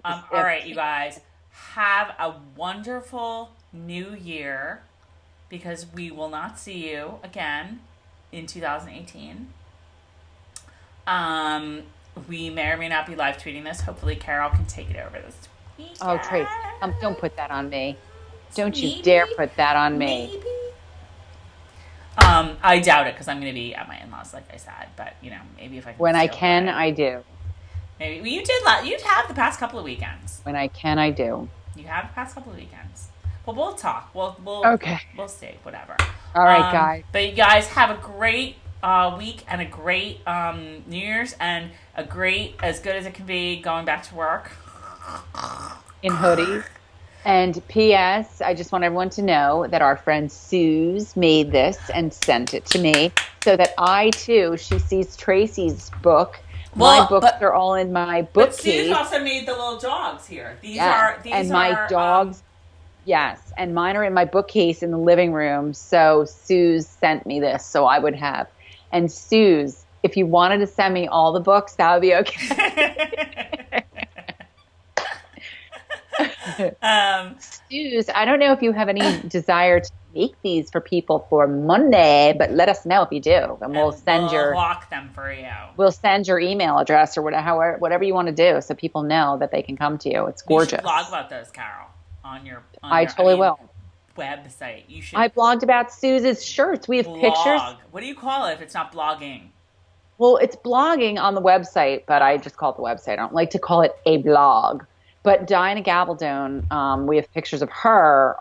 All right, you guys, have a wonderful new year, because we will not see you again in 2018. We may or may not be live tweeting this. Hopefully Carol can take it over this week. Oh, Trace, don't put that on me. Don't you dare put that on me. Maybe. I doubt it because I'm going to be at my in-laws, like I said. But maybe if I can. When I can, I do. Maybe well, you'd have the past couple of weekends. When I can, I do. You have the past couple of weekends. Well, we'll talk. We'll see. Whatever. All right, guys. But you guys have a great week and a great New Year's and a great, as good as it can be, going back to work in hoodies. And P.S. I just want everyone to know that our friend Suze made this and sent it to me so that I too. She sees Tracey's book. My books are all in my bookcase. But Suze also made the little dogs here. These are my dogs. Yes, and mine are in my bookcase in the living room. So Suze sent me this, so I would have. And Suze, if you wanted to send me all the books, that would be okay. Suze, I don't know if you have any desire to make these for people for Monday, but let us know if you do, and we'll lock them for you. We'll send your email address or whatever you want to do, so people know that they can come to you. It's gorgeous. You should blog about those, Carol, on your. I totally will. website. You should. I blogged about Suze's shirts. We have pictures. What do you call it if it's not blogging? Well, it's blogging on the website, but I just call it the website. I don't like to call it a blog. But Diana Gabaldon, we have pictures of her.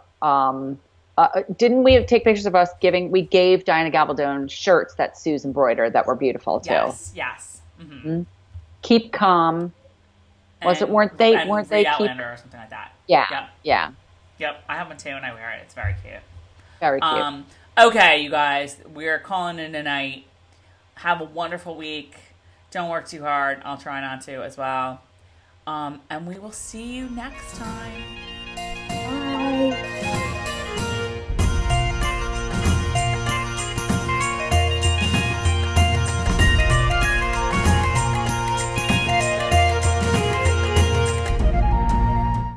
Didn't we take pictures of us giving? We gave Diana Gabaldon shirts that Suze embroidered that were beautiful too. Yes. Mm-hmm. Keep calm. Weren't they Outlander or something like that? Yeah. Yep. I have one too, and I wear it. It's very cute. Very cute. Okay, you guys, we're calling it a night. Have a wonderful week. Don't work too hard. I'll try not to as well. And we will see you next time.